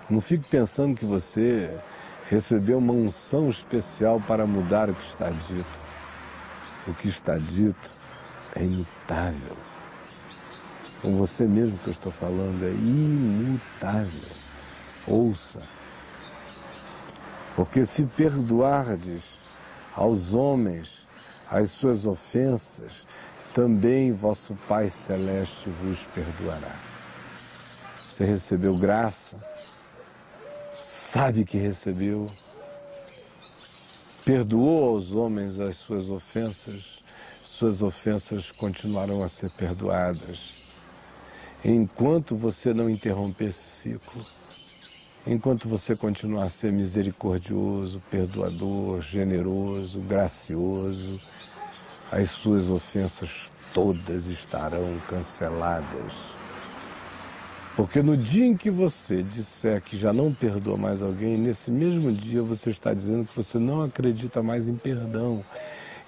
Não fique pensando que você recebeu uma unção especial para mudar o que está dito. O que está dito é imutável. Com você mesmo que eu estou falando, é imutável. Ouça. Porque se perdoardes aos homens as suas ofensas, também vosso Pai Celeste vos perdoará. Você recebeu graça, sabe que recebeu, perdoou aos homens as suas ofensas continuarão a ser perdoadas. Enquanto você não interromper esse ciclo, enquanto você continuar a ser misericordioso, perdoador, generoso, gracioso, as suas ofensas todas estarão canceladas. Porque no dia em que você disser que já não perdoa mais alguém, nesse mesmo dia você está dizendo que você não acredita mais em perdão.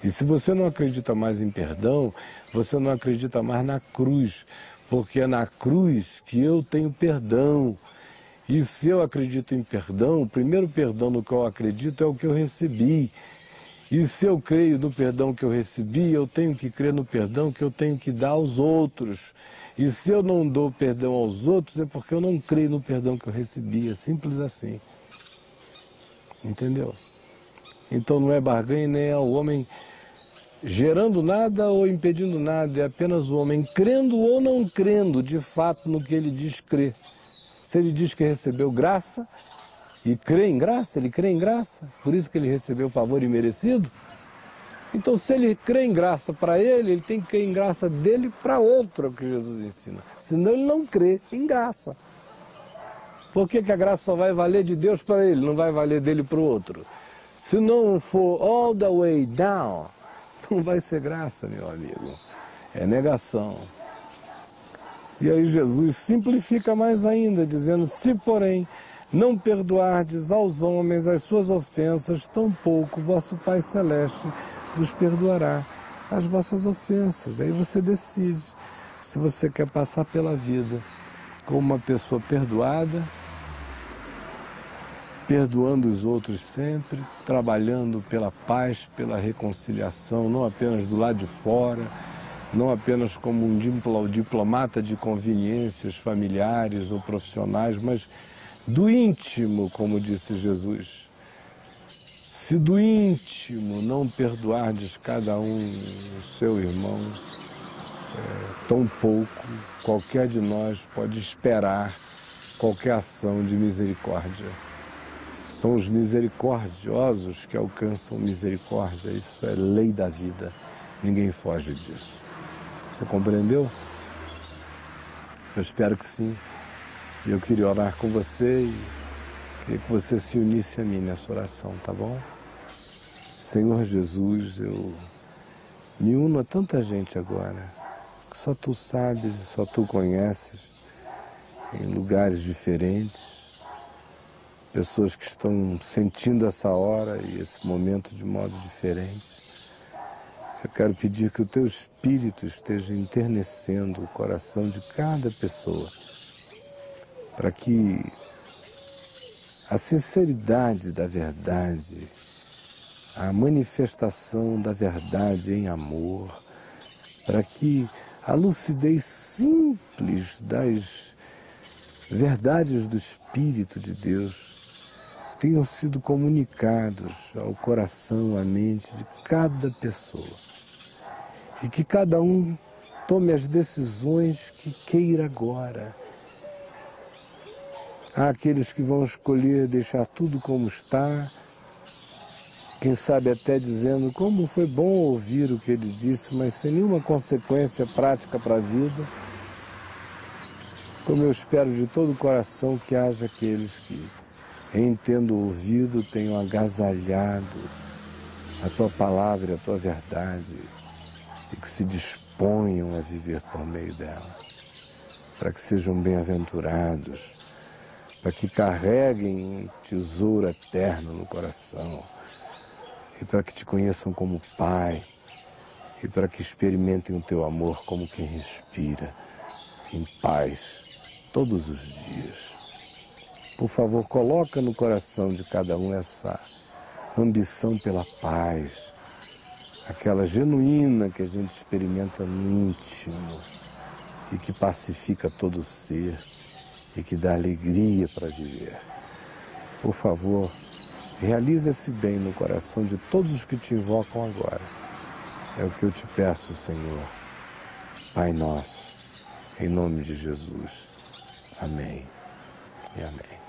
E se você não acredita mais em perdão, você não acredita mais na cruz, porque é na cruz que eu tenho perdão. E se eu acredito em perdão, o primeiro perdão no qual eu acredito é o que eu recebi. E se eu creio no perdão que eu recebi, eu tenho que crer no perdão que eu tenho que dar aos outros. E se eu não dou perdão aos outros, é porque eu não creio no perdão que eu recebi. É simples assim. Entendeu? Então não é barganha, nem é o homem gerando nada ou impedindo nada. É apenas o homem crendo ou não crendo, de fato, no que ele diz crer. Se ele diz que recebeu graça, e crê em graça, ele crê em graça, por isso que ele recebeu favor imerecido. Então, se ele crê em graça para ele tem que crer em graça dele para outro, é o que Jesus ensina. Senão ele não crê em graça. Por que a graça só vai valer de Deus para ele, não vai valer dele para o outro? Se não for all the way down, não vai ser graça, meu amigo. É negação. E aí Jesus simplifica mais ainda, dizendo: se porém não perdoardes aos homens as suas ofensas, tampouco vosso Pai Celeste vos perdoará as vossas ofensas. Aí você decide se você quer passar pela vida como uma pessoa perdoada, perdoando os outros sempre, trabalhando pela paz, pela reconciliação, não apenas do lado de fora, não apenas como um diplomata de conveniências familiares ou profissionais, mas do íntimo, como disse Jesus. Se do íntimo não perdoardes cada um o seu irmão, tão pouco qualquer de nós pode esperar qualquer ação de misericórdia São os misericordiosos que alcançam misericórdia. Isso é lei da vida. Ninguém foge disso. Você compreendeu? Eu espero que sim. Eu queria orar com você e queria que você se unisse a mim nessa oração, tá bom? Senhor Jesus, eu me uno a tanta gente agora, que só Tu sabes e só Tu conheces, em lugares diferentes, pessoas que estão sentindo essa hora e esse momento de modo diferente. Eu quero pedir que o Teu Espírito esteja enternecendo o coração de cada pessoa, para que a sinceridade da verdade, a manifestação da verdade em amor, para que a lucidez simples das verdades do Espírito de Deus tenham sido comunicados ao coração, à mente de cada pessoa. E que cada um tome as decisões que queira agora. Há aqueles que vão escolher deixar tudo como está, quem sabe até dizendo como foi bom ouvir o que ele disse, mas sem nenhuma consequência prática para a vida. Como eu espero de todo o coração que haja aqueles que, em tendo ouvido, tenham agasalhado a Tua palavra, a Tua verdade, e que se disponham a viver por meio dela, para que sejam bem-aventurados, para que carreguem um tesouro eterno no coração, e para que Te conheçam como Pai, e para que experimentem o Teu amor como quem respira em paz todos os dias. Por favor, coloca no coração de cada um essa ambição pela paz, aquela genuína que a gente experimenta no íntimo e que pacifica todo o ser e que dá alegria para viver. Por favor, realiza esse bem no coração de todos os que Te invocam agora. É o que eu Te peço, Senhor. Pai nosso, em nome de Jesus. Amém e amém.